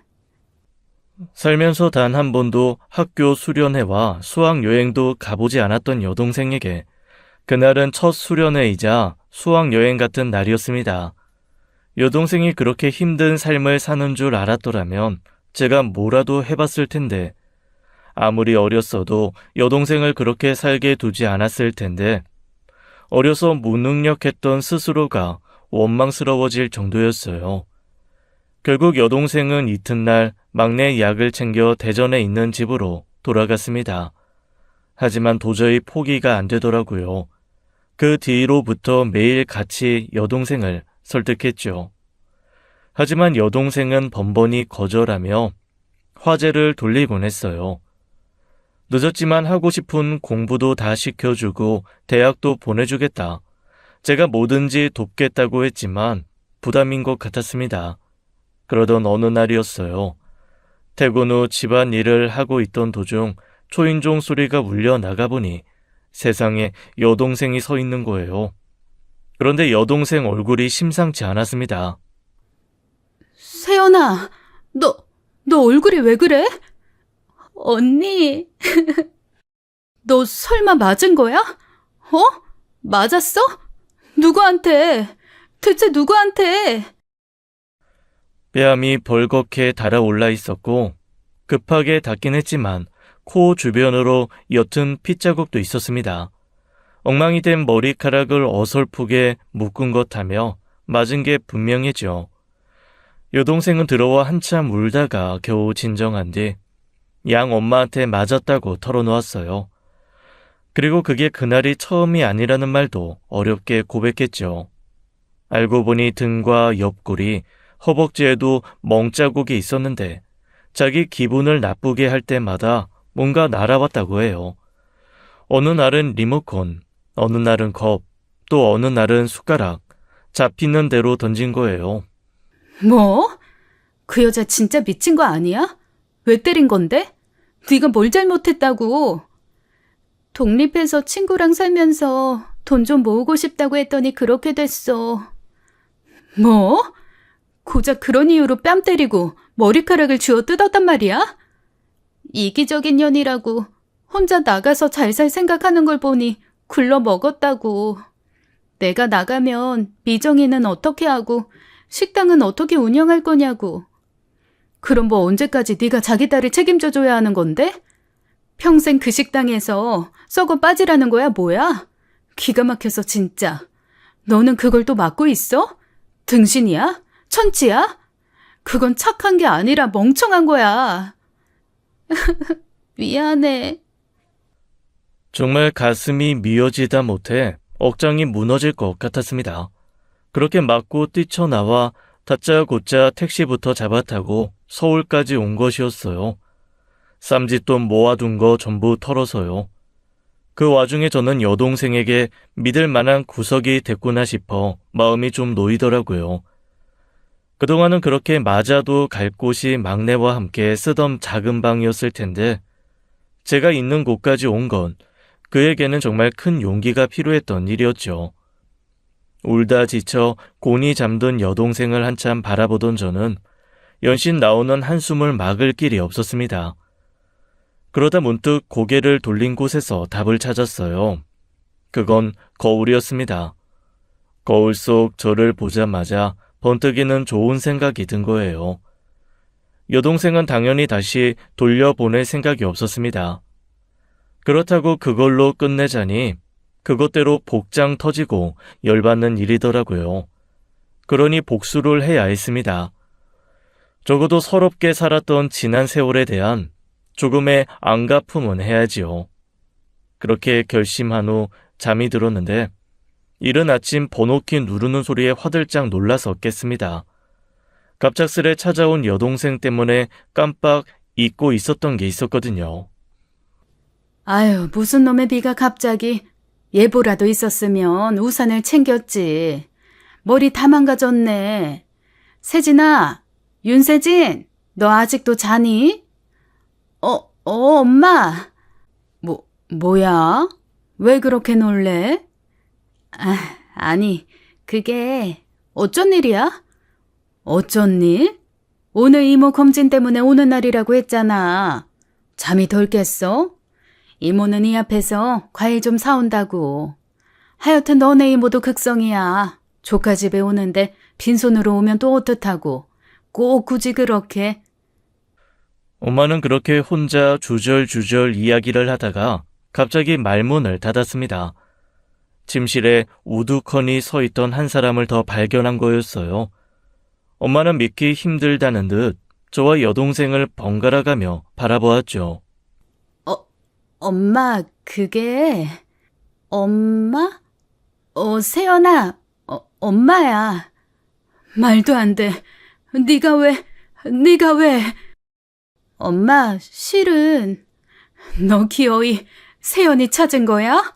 살면서 단 한 번도 학교 수련회와 수학여행도 가보지 않았던 여동생에게 그날은 첫 수련회이자 수학여행 같은 날이었습니다. 여동생이 그렇게 힘든 삶을 사는 줄 알았더라면 제가 뭐라도 해봤을 텐데, 아무리 어렸어도 여동생을 그렇게 살게 두지 않았을 텐데, 어려서 무능력했던 스스로가 원망스러워질 정도였어요. 결국 여동생은 이튿날 막내 약을 챙겨 대전에 있는 집으로 돌아갔습니다. 하지만 도저히 포기가 안 되더라고요. 그 뒤로부터 매일 같이 여동생을 설득했죠. 하지만 여동생은 번번이 거절하며 화제를 돌리곤 했어요. 늦었지만 하고 싶은 공부도 다 시켜주고 대학도 보내주겠다. 제가 뭐든지 돕겠다고 했지만 부담인 것 같았습니다. 그러던 어느 날이었어요. 퇴근 후 집안일을 하고 있던 도중 초인종 소리가 울려 나가보니 세상에 여동생이 서 있는 거예요. 그런데 여동생 얼굴이 심상치 않았습니다. 세연아, 너 얼굴이 왜 그래? 언니, 너 설마 맞은 거야? 어? 맞았어? 누구한테? 대체 누구한테? 뺨이 벌겋게 달아올라 있었고 급하게 닿긴 했지만 코 주변으로 옅은 핏자국도 있었습니다. 엉망이 된 머리카락을 어설프게 묶은 것 하며 맞은 게 분명했죠. 여동생은 들어와 한참 울다가 겨우 진정한 뒤 양 엄마한테 맞았다고 털어놓았어요. 그리고 그게 그날이 처음이 아니라는 말도 어렵게 고백했죠. 알고 보니 등과 옆구리, 허벅지에도 멍자국이 있었는데 자기 기분을 나쁘게 할 때마다 뭔가 날아왔다고 해요. 어느 날은 리모컨, 어느 날은 컵, 또 어느 날은 숟가락, 잡히는 대로 던진 거예요. 뭐? 그 여자 진짜 미친 거 아니야? 왜 때린 건데? 네가 뭘 잘못했다고? 독립해서 친구랑 살면서 돈 좀 모으고 싶다고 했더니 그렇게 됐어. 뭐? 고작 그런 이유로 뺨 때리고 머리카락을 쥐어 뜯었단 말이야? 이기적인 년이라고 혼자 나가서 잘 살 생각하는 걸 보니 굴러 먹었다고. 내가 나가면 미정이는 어떻게 하고 식당은 어떻게 운영할 거냐고. 그럼 뭐 언제까지 네가 자기 딸을 책임져줘야 하는 건데? 평생 그 식당에서 썩어 빠지라는 거야 뭐야? 기가 막혀서 진짜. 너는 그걸 또 맡고 있어? 등신이야? 천치야? 그건 착한 게 아니라 멍청한 거야. 미안해. 정말 가슴이 미어지다 못해 억장이 무너질 것 같았습니다. 그렇게 맞고 뛰쳐나와 다짜고짜 택시부터 잡아타고 서울까지 온 것이었어요. 쌈짓돈 모아둔 거 전부 털어서요. 그 와중에 저는 여동생에게 믿을 만한 구석이 됐구나 싶어 마음이 좀 놓이더라고요. 그동안은 그렇게 맞아도 갈 곳이 막내와 함께 쓰던 작은 방이었을 텐데 제가 있는 곳까지 온 건 그에게는 정말 큰 용기가 필요했던 일이었죠. 울다 지쳐 곤히 잠든 여동생을 한참 바라보던 저는 연신 나오는 한숨을 막을 길이 없었습니다. 그러다 문득 고개를 돌린 곳에서 답을 찾았어요. 그건 거울이었습니다. 거울 속 저를 보자마자 번뜩이는 좋은 생각이 든 거예요. 여동생은 당연히 다시 돌려보낼 생각이 없었습니다. 그렇다고 그걸로 끝내자니 그것대로 복장 터지고 열받는 일이더라고요. 그러니 복수를 해야 했습니다. 적어도 서럽게 살았던 지난 세월에 대한 조금의 안갚음은 해야지요. 그렇게 결심한 후 잠이 들었는데 이른 아침 번호키 누르는 소리에 화들짝 놀라서 깼습니다. 갑작스레 찾아온 여동생 때문에 깜빡 잊고 있었던 게 있었거든요. 아유, 무슨 놈의 비가 갑자기. 예보라도 있었으면 우산을 챙겼지. 머리 다 망가졌네. 세진아, 윤세진, 너 아직도 자니? 엄마. 뭐야? 왜 그렇게 놀래? 아니, 그게 어쩐 일이야? 어쩐 일? 오늘 이모 검진 때문에 오는 날이라고 했잖아. 잠이 덜 깼어? 이모는 이 앞에서 과일 좀 사온다고. 하여튼 너네 이모도 극성이야. 조카 집에 오는데 빈손으로 오면 또 어떡하고. 꼭 굳이 그렇게. 엄마는 그렇게 혼자 주절주절 이야기를 하다가 갑자기 말문을 닫았습니다. 침실에 우두커니 서 있던 한 사람을 더 발견한 거였어요. 엄마는 믿기 힘들다는 듯 저와 여동생을 번갈아가며 바라보았죠. 엄마, 그게... 엄마? 세연아, 엄마야. 말도 안 돼. 네가 왜... 엄마, 실은... 너 기어이 세연이 찾은 거야?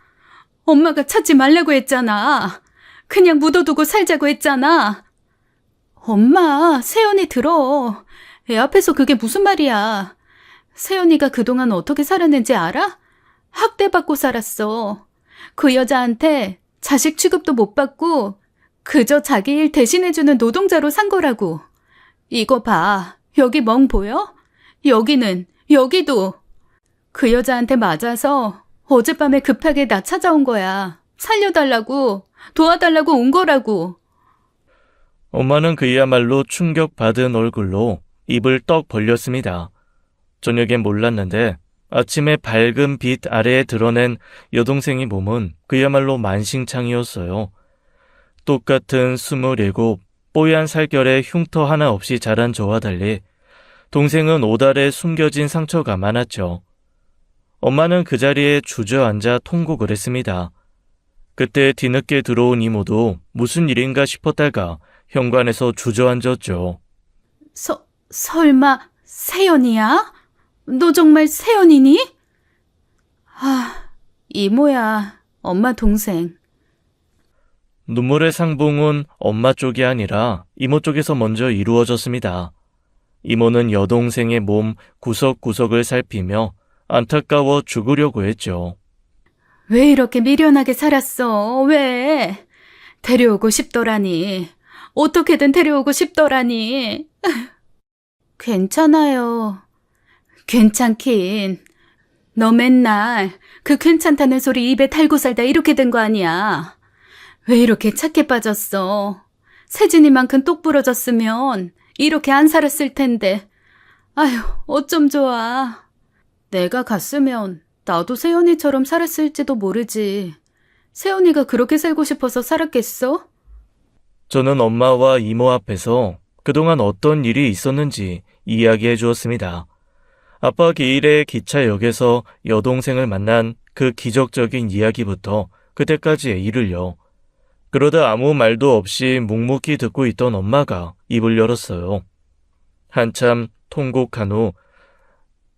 엄마가 찾지 말라고 했잖아. 그냥 묻어두고 살자고 했잖아. 엄마, 세연이 들어. 애 앞에서 그게 무슨 말이야. 세연이가 그동안 어떻게 살았는지 알아? 학대받고 살았어. 그 여자한테 자식 취급도 못 받고 그저 자기 일 대신해주는 노동자로 산 거라고. 이거 봐. 여기 멍 보여? 여기도. 그 여자한테 맞아서 어젯밤에 급하게 나 찾아온 거야. 살려달라고, 도와달라고 온 거라고. 엄마는 그야말로 충격받은 얼굴로 입을 떡 벌렸습니다. 저녁엔 몰랐는데 아침에 밝은 빛 아래에 드러낸 여동생의 몸은 그야말로 만신창이었어요. 똑같은 27, 뽀얀 살결에 흉터 하나 없이 자란 저와 달리 동생은 옷알에 숨겨진 상처가 많았죠. 엄마는 그 자리에 주저앉아 통곡을 했습니다. 그때 뒤늦게 들어온 이모도 무슨 일인가 싶었다가 현관에서 주저앉았죠. 설마 세연이야? 너 정말 세연이니? 이모야, 엄마 동생. 눈물의 상봉은 엄마 쪽이 아니라 이모 쪽에서 먼저 이루어졌습니다. 이모는 여동생의 몸 구석구석을 살피며 안타까워 죽으려고 했죠. 왜 이렇게 미련하게 살았어? 왜? 데려오고 싶더라니. 어떻게든 데려오고 싶더라니. 괜찮아요. 괜찮긴. 너 맨날 그 괜찮다는 소리 입에 달고 살다 이렇게 된 거 아니야. 왜 이렇게 착해 빠졌어? 세진이만큼 똑 부러졌으면 이렇게 안 살았을 텐데. 아휴, 어쩜 좋아. 내가 갔으면 나도 세연이처럼 살았을지도 모르지. 세연이가 그렇게 살고 싶어서 살았겠어? 저는 엄마와 이모 앞에서 그동안 어떤 일이 있었는지 이야기해 주었습니다. 아빠 기일에 기차역에서 여동생을 만난 그 기적적인 이야기부터 그때까지의 일을요. 그러다 아무 말도 없이 묵묵히 듣고 있던 엄마가 입을 열었어요. 한참 통곡한 후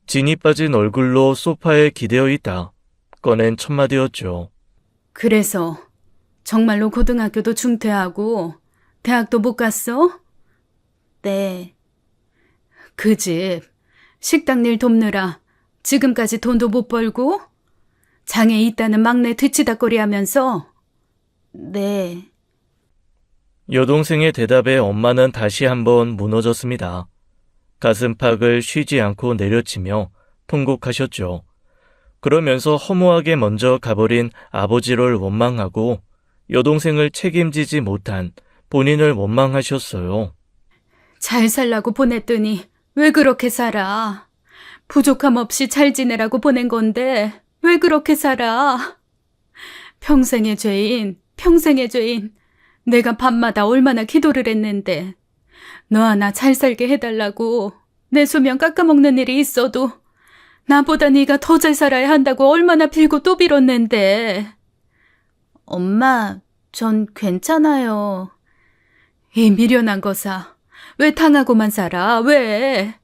진이 빠진 얼굴로 소파에 기대어 있다 꺼낸 첫 마디였죠. 그래서 정말로 고등학교도 중퇴하고 대학도 못 갔어? 네. 그 집 식당 일 돕느라 지금까지 돈도 못 벌고 장애 있다는 막내 뒤치다꺼리 하면서. 네. 여동생의 대답에 엄마는 다시 한번 무너졌습니다. 가슴팍을 쉬지 않고 내려치며 통곡하셨죠. 그러면서 허무하게 먼저 가버린 아버지를 원망하고 여동생을 책임지지 못한 본인을 원망하셨어요. 잘 살라고 보냈더니 왜 그렇게 살아? 부족함 없이 잘 지내라고 보낸 건데 왜 그렇게 살아? 평생의 죄인, 평생의 죄인. 내가 밤마다 얼마나 기도를 했는데 너 하나 잘 살게 해달라고 내 수면 깎아먹는 일이 있어도 나보다 네가 더 잘 살아야 한다고 얼마나 빌고 또 빌었는데. 엄마, 전 괜찮아요. 이 미련한 거사. 왜 당하고만 살아? 왜?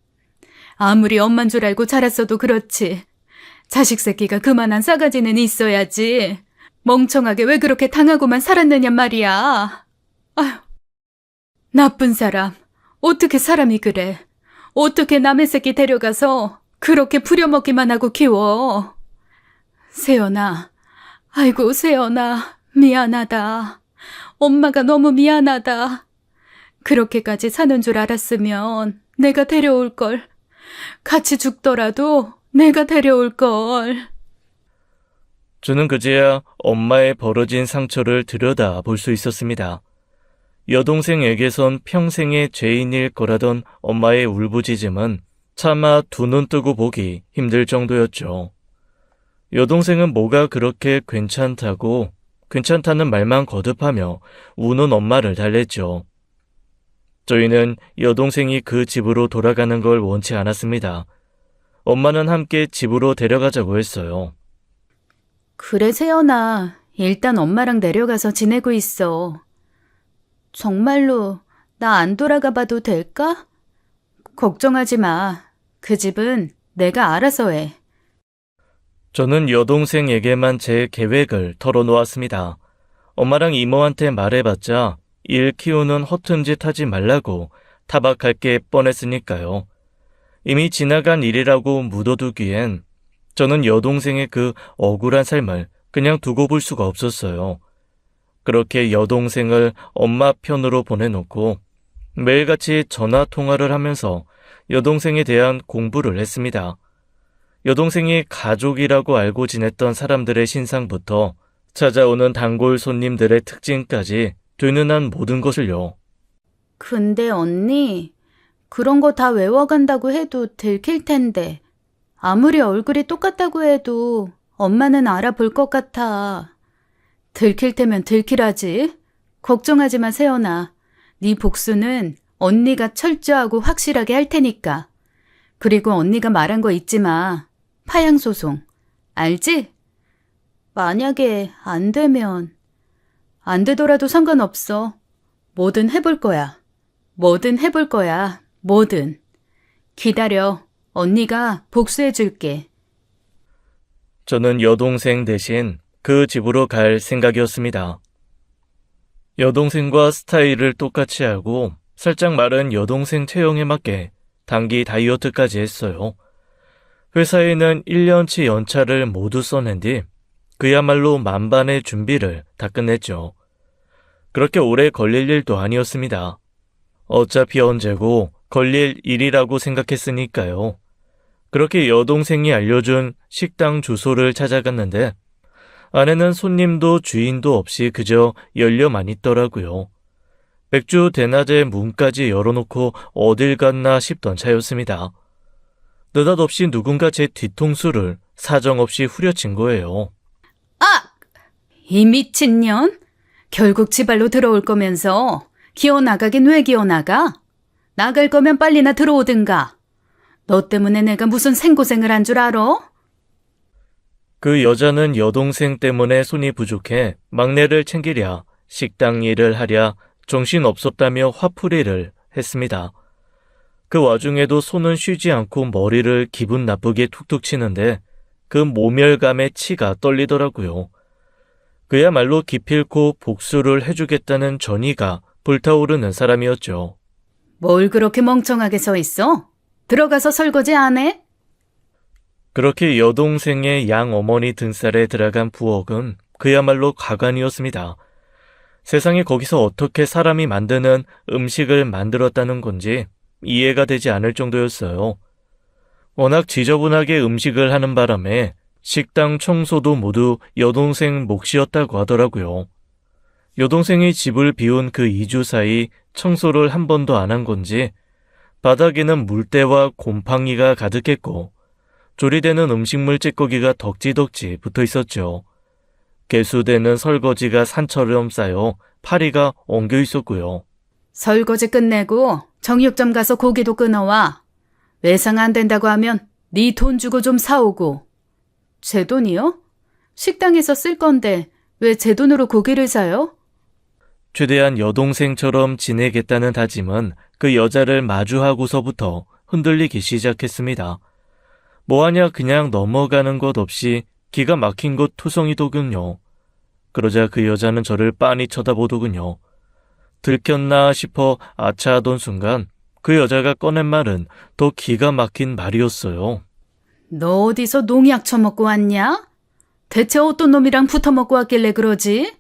아무리 엄만 줄 알고 자랐어도 그렇지. 자식 새끼가 그만한 싸가지는 있어야지. 멍청하게 왜 그렇게 당하고만 살았느냐 말이야. 아휴, 나쁜 사람. 어떻게 사람이 그래? 어떻게 남의 새끼 데려가서 그렇게 부려먹기만 하고 키워? 세연아, 아이고 세연아, 미안하다. 엄마가 너무 미안하다. 그렇게까지 사는 줄 알았으면 내가 데려올 걸. 같이 죽더라도 내가 데려올 걸. 저는 그제야 엄마의 벌어진 상처를 들여다 볼 수 있었습니다. 여동생에게선 평생의 죄인일 거라던 엄마의 울부짖음은 차마 두 눈 뜨고 보기 힘들 정도였죠. 여동생은 뭐가 그렇게 괜찮다고 괜찮다는 말만 거듭하며 우는 엄마를 달랬죠. 저희는 여동생이 그 집으로 돌아가는 걸 원치 않았습니다. 엄마는 함께 집으로 데려가자고 했어요. 그래 세연아, 일단 엄마랑 내려가서 지내고 있어. 정말로 나 안 돌아가 봐도 될까? 걱정하지 마. 그 집은 내가 알아서 해. 저는 여동생에게만 제 계획을 털어놓았습니다. 엄마랑 이모한테 말해봤자 일 키우는 허튼 짓 하지 말라고 타박할 게 뻔했으니까요. 이미 지나간 일이라고 묻어두기엔 저는 여동생의 그 억울한 삶을 그냥 두고 볼 수가 없었어요. 그렇게 여동생을 엄마 편으로 보내놓고 매일같이 전화 통화를 하면서 여동생에 대한 공부를 했습니다. 여동생이 가족이라고 알고 지냈던 사람들의 신상부터 찾아오는 단골 손님들의 특징까지 되는한 모든 것을요. 근데 언니, 그런 거 다 외워간다고 해도 들킬 텐데. 아무리 얼굴이 똑같다고 해도 엄마는 알아볼 것 같아. 들킬 테면 들키라지. 걱정하지 마, 세연아. 네 복수는 언니가 철저하고 확실하게 할 테니까. 그리고 언니가 말한 거 잊지 마. 파양소송. 알지? 만약에 안 되면 안 되더라도 상관없어. 뭐든 해볼 거야. 뭐든 해볼 거야. 뭐든. 기다려. 언니가 복수해 줄게. 저는 여동생 대신 그 집으로 갈 생각이었습니다. 여동생과 스타일을 똑같이 하고 살짝 마른 여동생 체형에 맞게 단기 다이어트까지 했어요. 회사에는 1년치 연차를 모두 써낸 뒤 그야말로 만반의 준비를 다 끝냈죠. 그렇게 오래 걸릴 일도 아니었습니다. 어차피 언제고 걸릴 일이라고 생각했으니까요. 그렇게 여동생이 알려준 식당 주소를 찾아갔는데 안에는 손님도 주인도 없이 그저 열려만 있더라고요. 맥주 대낮에 문까지 열어놓고 어딜 갔나 싶던 차였습니다. 느닷없이 누군가 제 뒤통수를 사정없이 후려친 거예요. 아! 이 미친년? 결국 지발로 들어올 거면서 기어나가긴 왜 기어나가? 나갈 거면 빨리나 들어오든가. 너 때문에 내가 무슨 생고생을 한 줄 알아? 그 여자는 여동생 때문에 손이 부족해 막내를 챙기랴 식당 일을 하랴 정신없었다며 화풀이를 했습니다. 그 와중에도 손은 쉬지 않고 머리를 기분 나쁘게 툭툭 치는데 그 모멸감에 치가 떨리더라고요. 그야말로 기필코 복수를 해주겠다는 전의가 불타오르는 사람이었죠. 뭘 그렇게 멍청하게 서 있어? 들어가서 설거지 안 해? 그렇게 여동생의 양어머니 등살에 들어간 부엌은 그야말로 가관이었습니다. 세상에 거기서 어떻게 사람이 만드는 음식을 만들었다는 건지 이해가 되지 않을 정도였어요. 워낙 지저분하게 음식을 하는 바람에 식당 청소도 모두 여동생 몫이었다고 하더라고요. 여동생이 집을 비운 그 2주 사이 청소를 한 번도 안 한 건지 바닥에는 물때와 곰팡이가 가득했고 조리되는 음식물 찌꺼기가 덕지덕지 붙어 있었죠. 개수되는 설거지가 산처럼 쌓여 파리가 엉겨 있었고요. 설거지 끝내고 정육점 가서 고기도 끊어와. 외상 안 된다고 하면 네 돈 주고 좀 사오고. 제 돈이요? 식당에서 쓸 건데 왜 제 돈으로 고기를 사요? 최대한 여동생처럼 지내겠다는 다짐은 그 여자를 마주하고서부터 흔들리기 시작했습니다. 뭐하냐 그냥 넘어가는 것 없이 기가 막힌 것 투성이더군요. 그러자 그 여자는 저를 빤히 쳐다보더군요. 들켰나 싶어 아차하던 순간 그 여자가 꺼낸 말은 더 기가 막힌 말이었어요. 너 어디서 농약 처먹고 왔냐? 대체 어떤 놈이랑 붙어먹고 왔길래 그러지?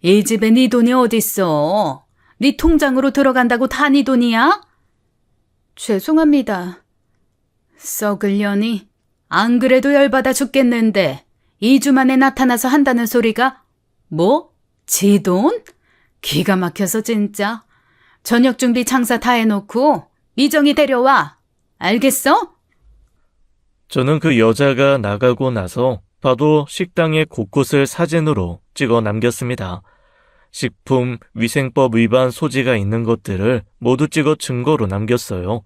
이 집에 네 돈이 어딨어? 네 통장으로 들어간다고 다 네 돈이야? 죄송합니다. 썩을 년이 안 그래도 열받아 죽겠는데 2주 만에 나타나서 한다는 소리가 뭐? 지 돈? 기가 막혀서 진짜. 저녁 준비 장사 다 해놓고 미정이 데려와. 알겠어? 저는 그 여자가 나가고 나서 봐도 식당의 곳곳을 사진으로 찍어 남겼습니다. 식품 위생법 위반 소지가 있는 것들을 모두 찍어 증거로 남겼어요.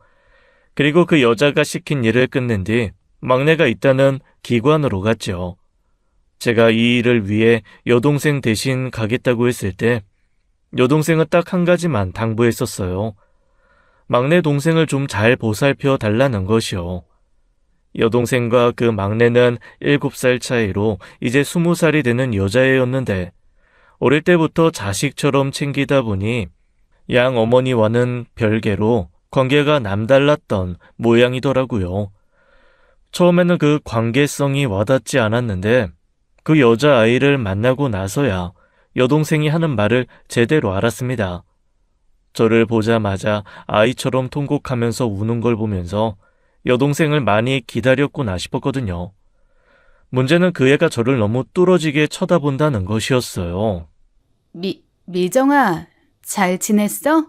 그리고 그 여자가 시킨 일을 끝낸 뒤 막내가 있다는 기관으로 갔죠. 제가 이 일을 위해 여동생 대신 가겠다고 했을 때 여동생은 딱 한 가지만 당부했었어요. 막내 동생을 좀 잘 보살펴 달라는 것이요. 여동생과 그 막내는 7살 차이로 이제 20살이 되는 여자애였는데 어릴 때부터 자식처럼 챙기다 보니 양 어머니와는 별개로 관계가 남달랐던 모양이더라고요. 처음에는 그 관계성이 와닿지 않았는데 그 여자아이를 만나고 나서야 여동생이 하는 말을 제대로 알았습니다. 저를 보자마자 아이처럼 통곡하면서 우는 걸 보면서 여동생을 많이 기다렸구나 싶었거든요. 문제는 그 애가 저를 너무 뚫어지게 쳐다본다는 것이었어요. 미정아, 잘 지냈어?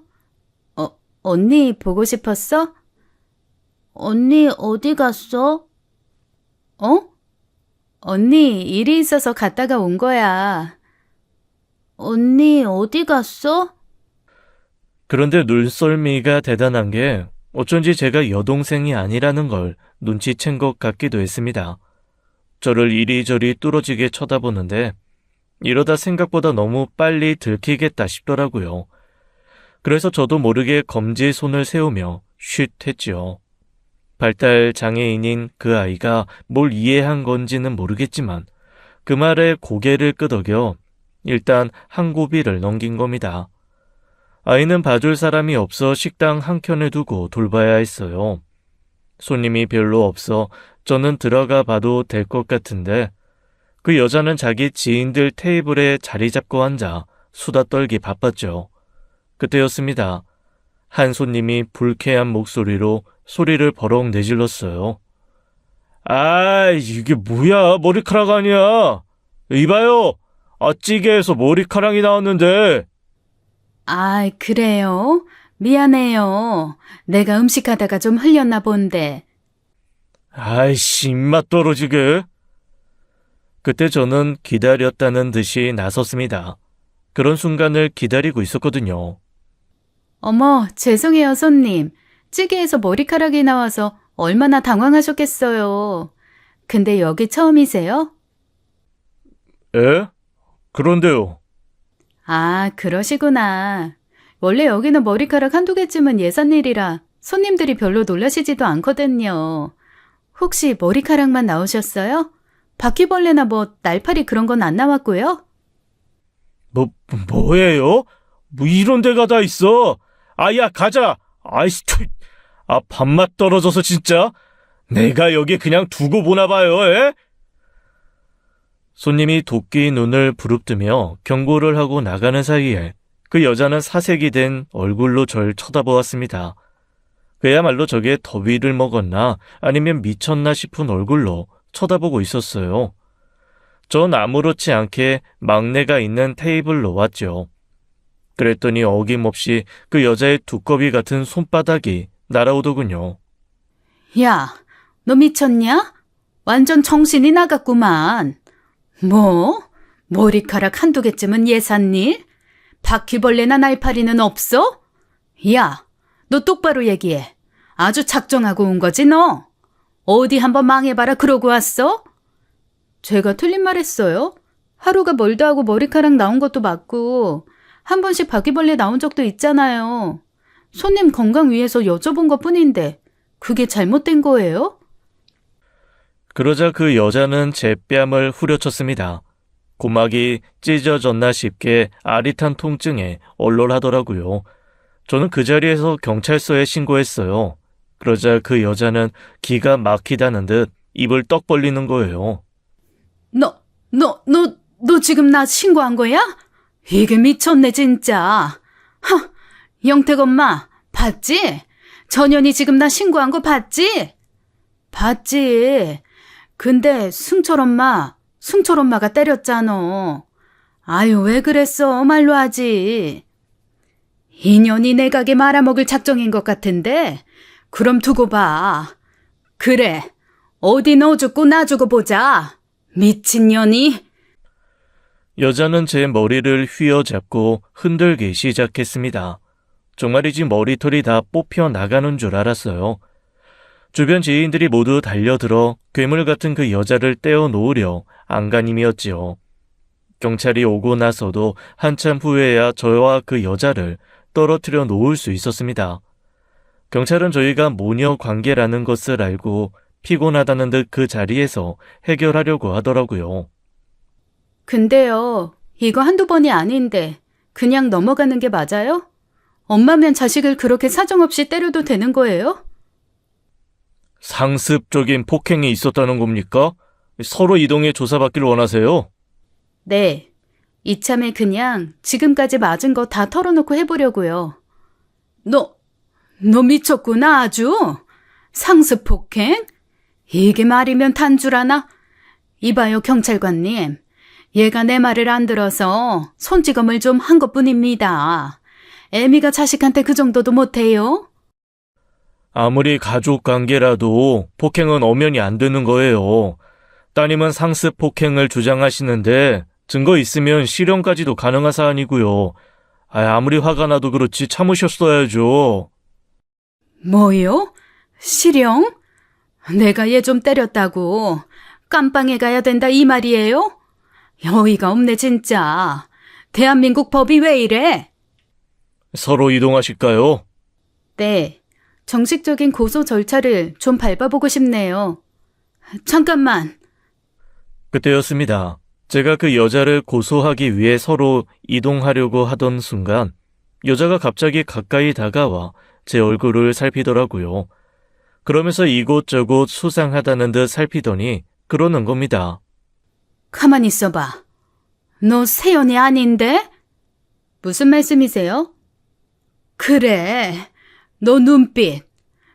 언니 보고 싶었어? 언니 어디 갔어? 언니 일이 있어서 갔다가 온 거야. 언니 어디 갔어? 그런데 눈썰미가 대단한 게 어쩐지 제가 여동생이 아니라는 걸 눈치챈 것 같기도 했습니다. 저를 이리저리 뚫어지게 쳐다보는데 이러다 생각보다 너무 빨리 들키겠다 싶더라고요. 그래서 저도 모르게 검지에 손을 세우며 쉿 했지요. 발달 장애인인 그 아이가 뭘 이해한 건지는 모르겠지만 그 말에 고개를 끄덕여 일단 한 고비를 넘긴 겁니다. 아이는 봐줄 사람이 없어 식당 한켠에 두고 돌봐야 했어요. 손님이 별로 없어 저는 들어가 봐도 될 것 같은데 그 여자는 자기 지인들 테이블에 자리 잡고 앉아 수다 떨기 바빴죠. 그때였습니다. 한 손님이 불쾌한 목소리로 소리를 버럭 내질렀어요. 아, 이게 뭐야? 머리카락 아니야. 이봐요. 찌개에서 머리카락이 나왔는데. 아, 그래요? 미안해요. 내가 음식하다가 좀 흘렸나 본데. 아이씨, 입맛 떨어지게. 그때 저는 기다렸다는 듯이 나섰습니다. 그런 순간을 기다리고 있었거든요. 어머, 죄송해요, 손님. 찌개에서 머리카락이 나와서 얼마나 당황하셨겠어요. 근데 여기 처음이세요? 에? 그런데요. 아, 그러시구나. 원래 여기는 머리카락 한두 개쯤은 예산일이라 손님들이 별로 놀라시지도 않거든요. 혹시 머리카락만 나오셨어요? 바퀴벌레나 뭐 날파리 그런 건 안 나왔고요? 뭐예요? 뭐 이런 데가 다 있어. 야, 가자. 아이씨, 밥맛 떨어져서 진짜. 내가 여기 그냥 두고 보나 봐요, 에? 손님이 도끼 눈을 부릅뜨며 경고를 하고 나가는 사이에 그 여자는 사색이 된 얼굴로 절 쳐다보았습니다. 그야말로 저게 더위를 먹었나 아니면 미쳤나 싶은 얼굴로 쳐다보고 있었어요. 전 아무렇지 않게 막내가 있는 테이블로 왔죠. 그랬더니 어김없이 그 여자의 두꺼비 같은 손바닥이 날아오더군요. 야, 너 미쳤냐? 완전 정신이 나갔구만. 뭐? 머리카락 한두 개쯤은 예산일? 바퀴벌레나 날파리는 없어? 야, 너 똑바로 얘기해. 아주 작정하고 온 거지, 너? 어디 한번 망해봐라 그러고 왔어? 제가 틀린 말 했어요? 하루가 멀다 하고 머리카락 나온 것도 맞고 한 번씩 바퀴벌레 나온 적도 있잖아요. 손님 건강 위해서 여쭤본 것뿐인데 그게 잘못된 거예요? 그러자 그 여자는 제 뺨을 후려쳤습니다. 고막이 찢어졌나 싶게 아릿한 통증에 얼얼하더라고요. 저는 그 자리에서 경찰서에 신고했어요. 그러자 그 여자는 기가 막히다는 듯 입을 떡 벌리는 거예요. 너 지금 나 신고한 거야? 이게 미쳤네, 진짜. 영택 엄마, 봤지? 전현이 지금 나 신고한 거 봤지? 봤지. 근데 승철 엄마가 때렸잖아. 아유, 왜 그랬어? 말로 하지. 인연이 내 가게 말아먹을 작정인 것 같은데? 그럼 두고 봐. 그래, 어디 너 죽고 나 죽고 보자. 미친년이. 여자는 제 머리를 휘어잡고 흔들기 시작했습니다. 정말이지 머리털이 다 뽑혀 나가는 줄 알았어요. 주변 지인들이 모두 달려들어 괴물 같은 그 여자를 떼어 놓으려 안간힘이었지요. 경찰이 오고 나서도 한참 후에야 저와 그 여자를 떨어뜨려 놓을 수 있었습니다. 경찰은 저희가 모녀 관계라는 것을 알고 피곤하다는 듯 그 자리에서 해결하려고 하더라고요. 근데요, 이거 한두 번이 아닌데 그냥 넘어가는 게 맞아요? 엄마면 자식을 그렇게 사정없이 때려도 되는 거예요? 상습적인 폭행이 있었다는 겁니까? 서로 이동해 조사받기를 원하세요? 네, 이참에 그냥 지금까지 맞은 거 다 털어놓고 해보려고요. 너 미쳤구나 아주. 상습 폭행? 이게 말이면 탄 줄 아나? 이봐요 경찰관님. 얘가 내 말을 안 들어서 손찌검을 좀 한 것뿐입니다. 애미가 자식한테 그 정도도 못해요? 아무리 가족 관계라도 폭행은 엄연히 안 되는 거예요. 따님은 상습 폭행을 주장하시는데 증거 있으면 실형까지도 가능한 사안이고요. 아무리 화가 나도 그렇지 참으셨어야죠. 뭐요? 실형? 내가 얘 좀 때렸다고 깜빵에 가야 된다 이 말이에요? 어이가 없네 진짜. 대한민국 법이 왜 이래? 서로 이동하실까요? 네, 정식적인 고소 절차를 좀 밟아보고 싶네요. 잠깐만. 그때였습니다. 제가 그 여자를 고소하기 위해 서로 이동하려고 하던 순간 여자가 갑자기 가까이 다가와 제 얼굴을 살피더라고요. 그러면서 이곳저곳 수상하다는 듯 살피더니 그러는 겁니다. 가만히 있어봐. 너 세연이 아닌데? 무슨 말씀이세요? 그래, 너 눈빛.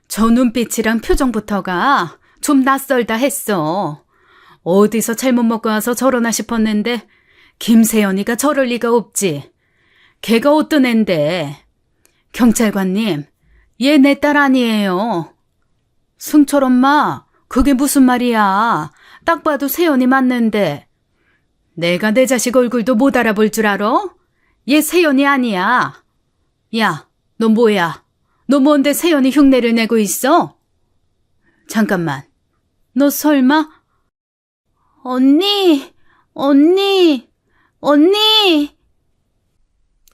저 눈빛이랑 표정부터가 좀 낯설다 했어. 어디서 잘못 먹고 와서 저러나 싶었는데 김세연이가 저럴 리가 없지. 걔가 어떤 앤데. 경찰관님, 얘 내 딸 아니에요. 승철 엄마, 그게 무슨 말이야. 딱 봐도 세연이 맞는데. 내가 내 자식 얼굴도 못 알아볼 줄 알아? 얘 세연이 아니야. 야, 너 뭐야? 너 뭔데 세연이 흉내를 내고 있어? 잠깐만. 너 설마? 언니!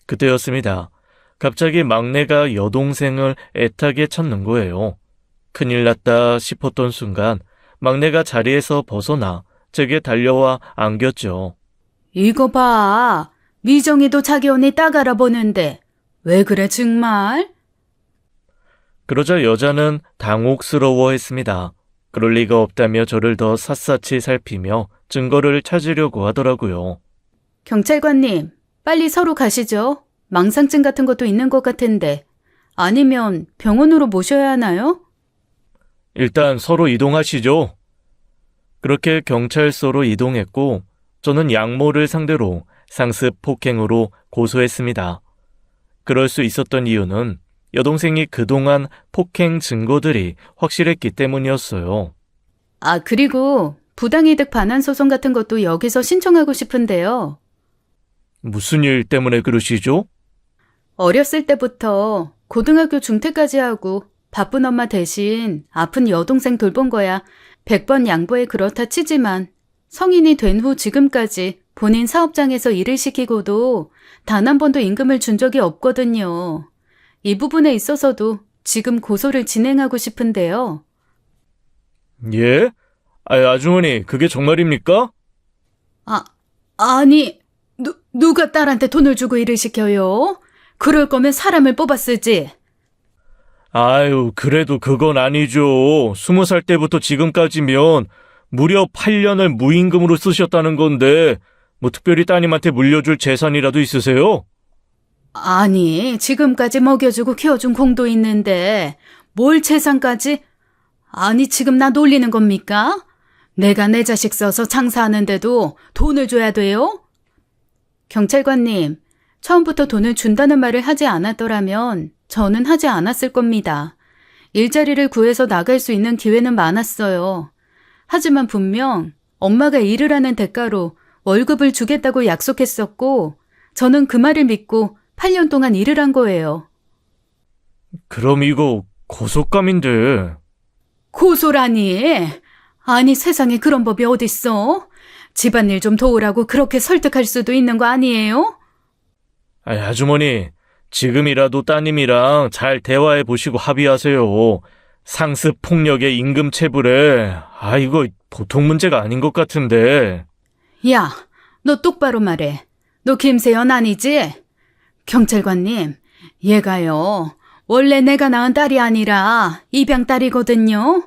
그때였습니다. 갑자기 막내가 여동생을 애타게 찾는 거예요. 큰일 났다 싶었던 순간 막내가 자리에서 벗어나 제게 달려와 안겼죠. 이거 봐. 미정이도 자기 언니 딱 알아보는데 왜 그래 정말? 그러자 여자는 당혹스러워했습니다. 그럴 리가 없다며 저를 더 샅샅이 살피며 증거를 찾으려고 하더라고요. 경찰관님, 빨리 서로 가시죠. 망상증 같은 것도 있는 것 같은데. 아니면 병원으로 모셔야 하나요? 일단 서로 이동하시죠. 그렇게 경찰서로 이동했고 저는 양모를 상대로 상습 폭행으로 고소했습니다. 그럴 수 있었던 이유는 여동생이 그동안 폭행 증거들이 확실했기 때문이었어요. 아, 그리고 부당이득 반환 소송 같은 것도 여기서 신청하고 싶은데요. 무슨 일 때문에 그러시죠? 어렸을 때부터 고등학교 중퇴까지 하고 바쁜 엄마 대신 아픈 여동생 돌본 거야 100번 양보해 그렇다 치지만 성인이 된 후 지금까지 본인 사업장에서 일을 시키고도 단 한 번도 임금을 준 적이 없거든요. 이 부분에 있어서도 지금 고소를 진행하고 싶은데요. 예? 아주머니, 그게 정말입니까? 아니, 누가 딸한테 돈을 주고 일을 시켜요? 그럴 거면 사람을 뽑았을지. 아유, 그래도 그건 아니죠. 20살 때부터 지금까지면 무려 8년을 무임금으로 쓰셨다는 건데, 뭐 특별히 따님한테 물려줄 재산이라도 있으세요? 아니, 지금까지 먹여주고 키워준 공도 있는데 뭘 재산까지? 아니, 지금 나 놀리는 겁니까? 내가 내 자식 써서 장사하는데도 돈을 줘야 돼요? 경찰관님, 처음부터 돈을 준다는 말을 하지 않았더라면 저는 하지 않았을 겁니다. 일자리를 구해서 나갈 수 있는 기회는 많았어요. 하지만 분명 엄마가 일을 하는 대가로 월급을 주겠다고 약속했었고 저는 그 말을 믿고 8년 동안 일을 한 거예요. 그럼 이거 고속감인데. 고소라니? 아니, 세상에 그런 법이 어딨어? 집안일 좀 도우라고 그렇게 설득할 수도 있는 거 아니에요? 아주머니, 지금이라도 따님이랑 잘 대화해 보시고 합의하세요. 상습 폭력의 임금 체불에, 이거 보통 문제가 아닌 것 같은데. 야, 너 똑바로 말해. 너 김세연 아니지? 경찰관님, 얘가요. 원래 내가 낳은 딸이 아니라 입양 딸이거든요.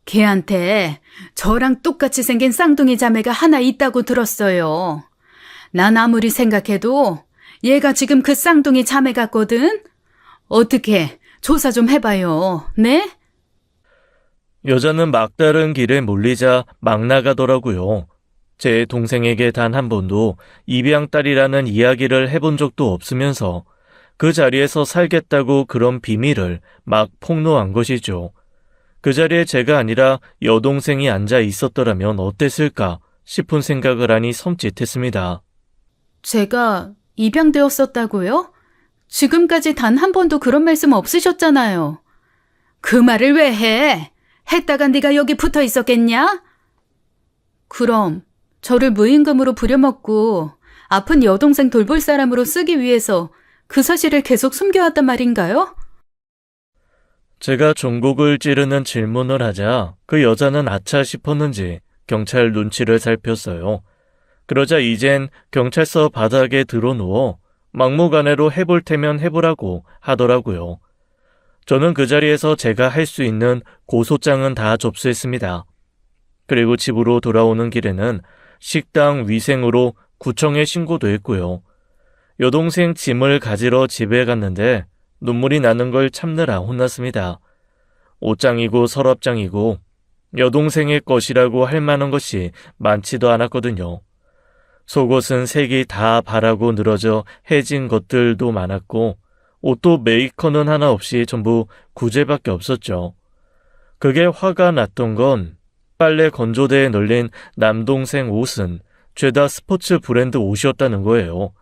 걔한테 저랑 똑같이 생긴 쌍둥이 자매가 하나 있다고 들었어요. 난 아무리 생각해도 얘가 지금 그 쌍둥이 자매 같거든? 어떻게 조사 좀 해봐요. 네? 여자는 막다른 길에 몰리자 막 나가더라고요. 제 동생에게 단 한 번도 입양딸이라는 이야기를 해본 적도 없으면서 그 자리에서 살겠다고 그런 비밀을 막 폭로한 것이죠. 그 자리에 제가 아니라 여동생이 앉아 있었더라면 어땠을까 싶은 생각을 하니 섬찟했습니다. 제가 입양되었었다고요? 지금까지 단 한 번도 그런 말씀 없으셨잖아요. 그 말을 왜 해? 했다가 네가 여기 붙어 있었겠냐? 그럼 저를 무임금으로 부려먹고 아픈 여동생 돌볼 사람으로 쓰기 위해서 그 사실을 계속 숨겨왔단 말인가요? 제가 종곡을 찌르는 질문을 하자 그 여자는 아차 싶었는지 경찰 눈치를 살폈어요. 그러자 이젠 경찰서 바닥에 드러누워 막무가내로 해볼 테면 해보라고 하더라고요. 저는 그 자리에서 제가 할 수 있는 고소장은 다 접수했습니다. 그리고 집으로 돌아오는 길에는 식당 위생으로 구청에 신고도 했고요. 여동생 짐을 가지러 집에 갔는데 눈물이 나는 걸 참느라 혼났습니다. 옷장이고 서랍장이고 여동생의 것이라고 할 만한 것이 많지도 않았거든요. 속옷은 색이 다 바라고 늘어져 해진 것들도 많았고 옷도 메이커는 하나 없이 전부 구제밖에 없었죠. 그게 화가 났던 건 빨래 건조대에 널린 남동생 옷은 죄다 스포츠 브랜드 옷이었다는 거예요.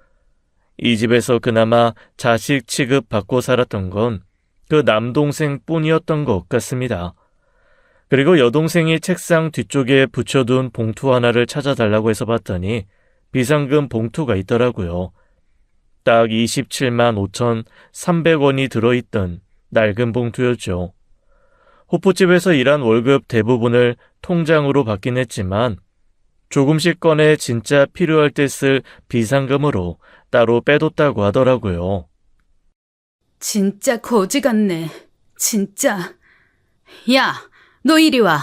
이 집에서 그나마 자식 취급받고 살았던 건 그 남동생 뿐이었던 것 같습니다. 그리고 여동생이 책상 뒤쪽에 붙여둔 봉투 하나를 찾아달라고 해서 봤더니 비상금 봉투가 있더라고요. 딱 27만 5,300원이 들어있던 낡은 봉투였죠. 호프집에서 일한 월급 대부분을 통장으로 받긴 했지만 조금씩 꺼내 진짜 필요할 때 쓸 비상금으로 따로 빼뒀다고 하더라고요. 진짜 거지 같네. 진짜. 야, 너 이리 와.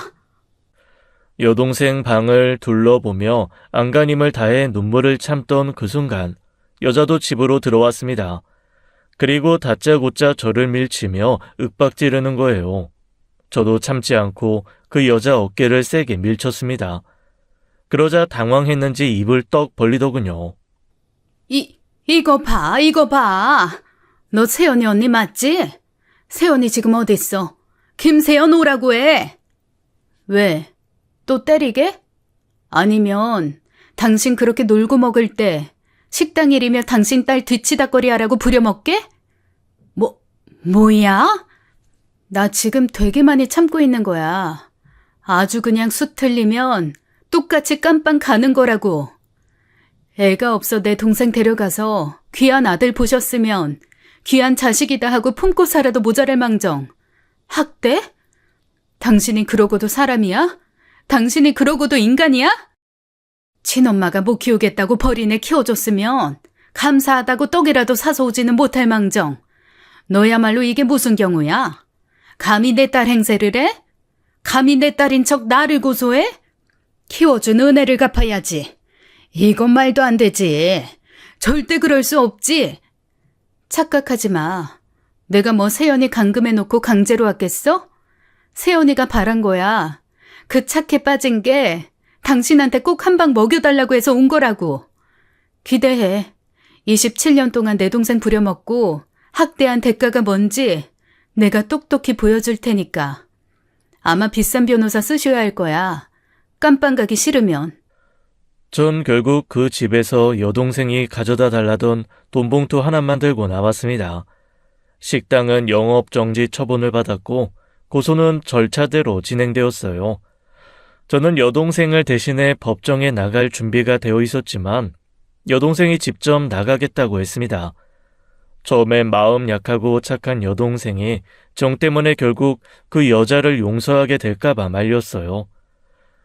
여동생 방을 둘러보며 안간힘을 다해 눈물을 참던 그 순간 여자도 집으로 들어왔습니다. 그리고 다짜고짜 저를 밀치며 윽박지르는 거예요. 저도 참지 않고 그 여자 어깨를 세게 밀쳤습니다. 그러자 당황했는지 입을 떡 벌리더군요. 이거 봐, 이거 봐. 너 세연이 언니 맞지? 세연이 지금 어딨어? 김세연 오라고 해. 왜? 또 때리게? 아니면 당신 그렇게 놀고 먹을 때 식당 일이며 당신 딸 뒤치다꺼리 하라고 부려먹게? 뭐야? 나 지금 되게 많이 참고 있는 거야. 아주 그냥 수 틀리면 똑같이 깜빵 가는 거라고. 애가 없어 내 동생 데려가서 귀한 아들 보셨으면 귀한 자식이다 하고 품고 살아도 모자랄 망정. 학대? 당신이 그러고도 사람이야? 당신이 그러고도 인간이야? 친엄마가 못 키우겠다고 버린 애 키워줬으면 감사하다고 떡이라도 사서 오지는 못할 망정. 너야말로 이게 무슨 경우야? 감히 내 딸 행세를 해? 감히 내 딸인 척 나를 고소해? 키워준 은혜를 갚아야지. 이건 말도 안 되지. 절대 그럴 수 없지. 착각하지 마. 내가 뭐 세연이 감금해놓고 강제로 왔겠어? 세연이가 바란 거야. 그 착해 빠진 게 당신한테 꼭 한 방 먹여달라고 해서 온 거라고. 기대해. 27년 동안 내 동생 부려먹고 학대한 대가가 뭔지 내가 똑똑히 보여줄 테니까. 아마 비싼 변호사 쓰셔야 할 거야. 깜빵 가기 싫으면. 전 결국 그 집에서 여동생이 가져다 달라던 돈봉투 하나만 들고 나왔습니다. 식당은 영업정지 처분을 받았고 고소는 절차대로 진행되었어요. 저는 여동생을 대신해 법정에 나갈 준비가 되어 있었지만 여동생이 직접 나가겠다고 했습니다. 처음엔 마음 약하고 착한 여동생이 정 때문에 결국 그 여자를 용서하게 될까봐 말렸어요.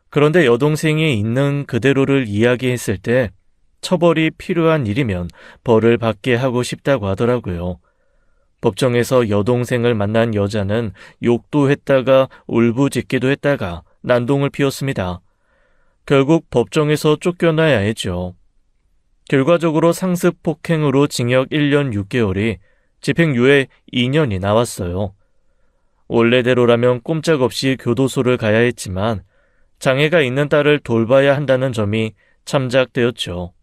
그런데 여동생이 있는 그대로를 이야기했을 때 처벌이 필요한 일이면 벌을 받게 하고 싶다고 하더라고요. 법정에서 여동생을 만난 여자는 욕도 했다가 울부짖기도 했다가 난동을 피웠습니다. 결국 법정에서 쫓겨나야 했죠. 결과적으로 상습 폭행으로 징역 1년 6개월이 집행유예 2년이 나왔어요. 원래대로라면 꼼짝없이 교도소를 가야 했지만 장애가 있는 딸을 돌봐야 한다는 점이 참작되었죠.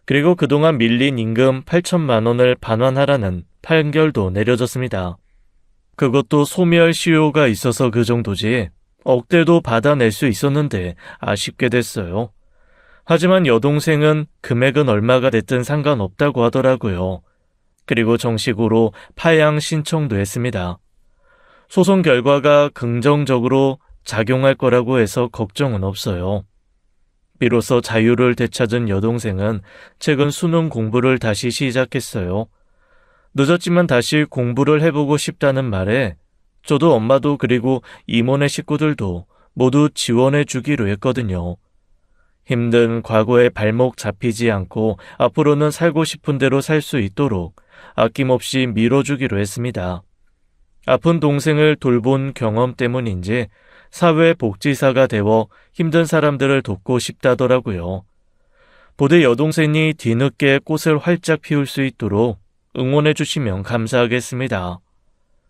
그리고 그동안 밀린 임금 8천만 원을 반환하라는 판결도 내려졌습니다. 그것도 소멸시효가 있어서 그 정도지 억대도 받아낼 수 있었는데 아쉽게 됐어요. 하지만 여동생은 금액은 얼마가 됐든 상관없다고 하더라고요. 그리고 정식으로 파양 신청도 했습니다. 소송 결과가 긍정적으로 작용할 거라고 해서 걱정은 없어요. 비로소 자유를 되찾은 여동생은 최근 수능 공부를 다시 시작했어요. 늦었지만 다시 공부를 해보고 싶다는 말에 저도 엄마도 그리고 이모네 식구들도 모두 지원해 주기로 했거든요. 힘든 과거에 발목 잡히지 않고 앞으로는 살고 싶은 대로 살 수 있도록 아낌없이 밀어주기로 했습니다. 아픈 동생을 돌본 경험 때문인지 사회복지사가 되어 힘든 사람들을 돕고 싶다더라고요. 부디 여동생이 뒤늦게 꽃을 활짝 피울 수 있도록 응원해 주시면 감사하겠습니다.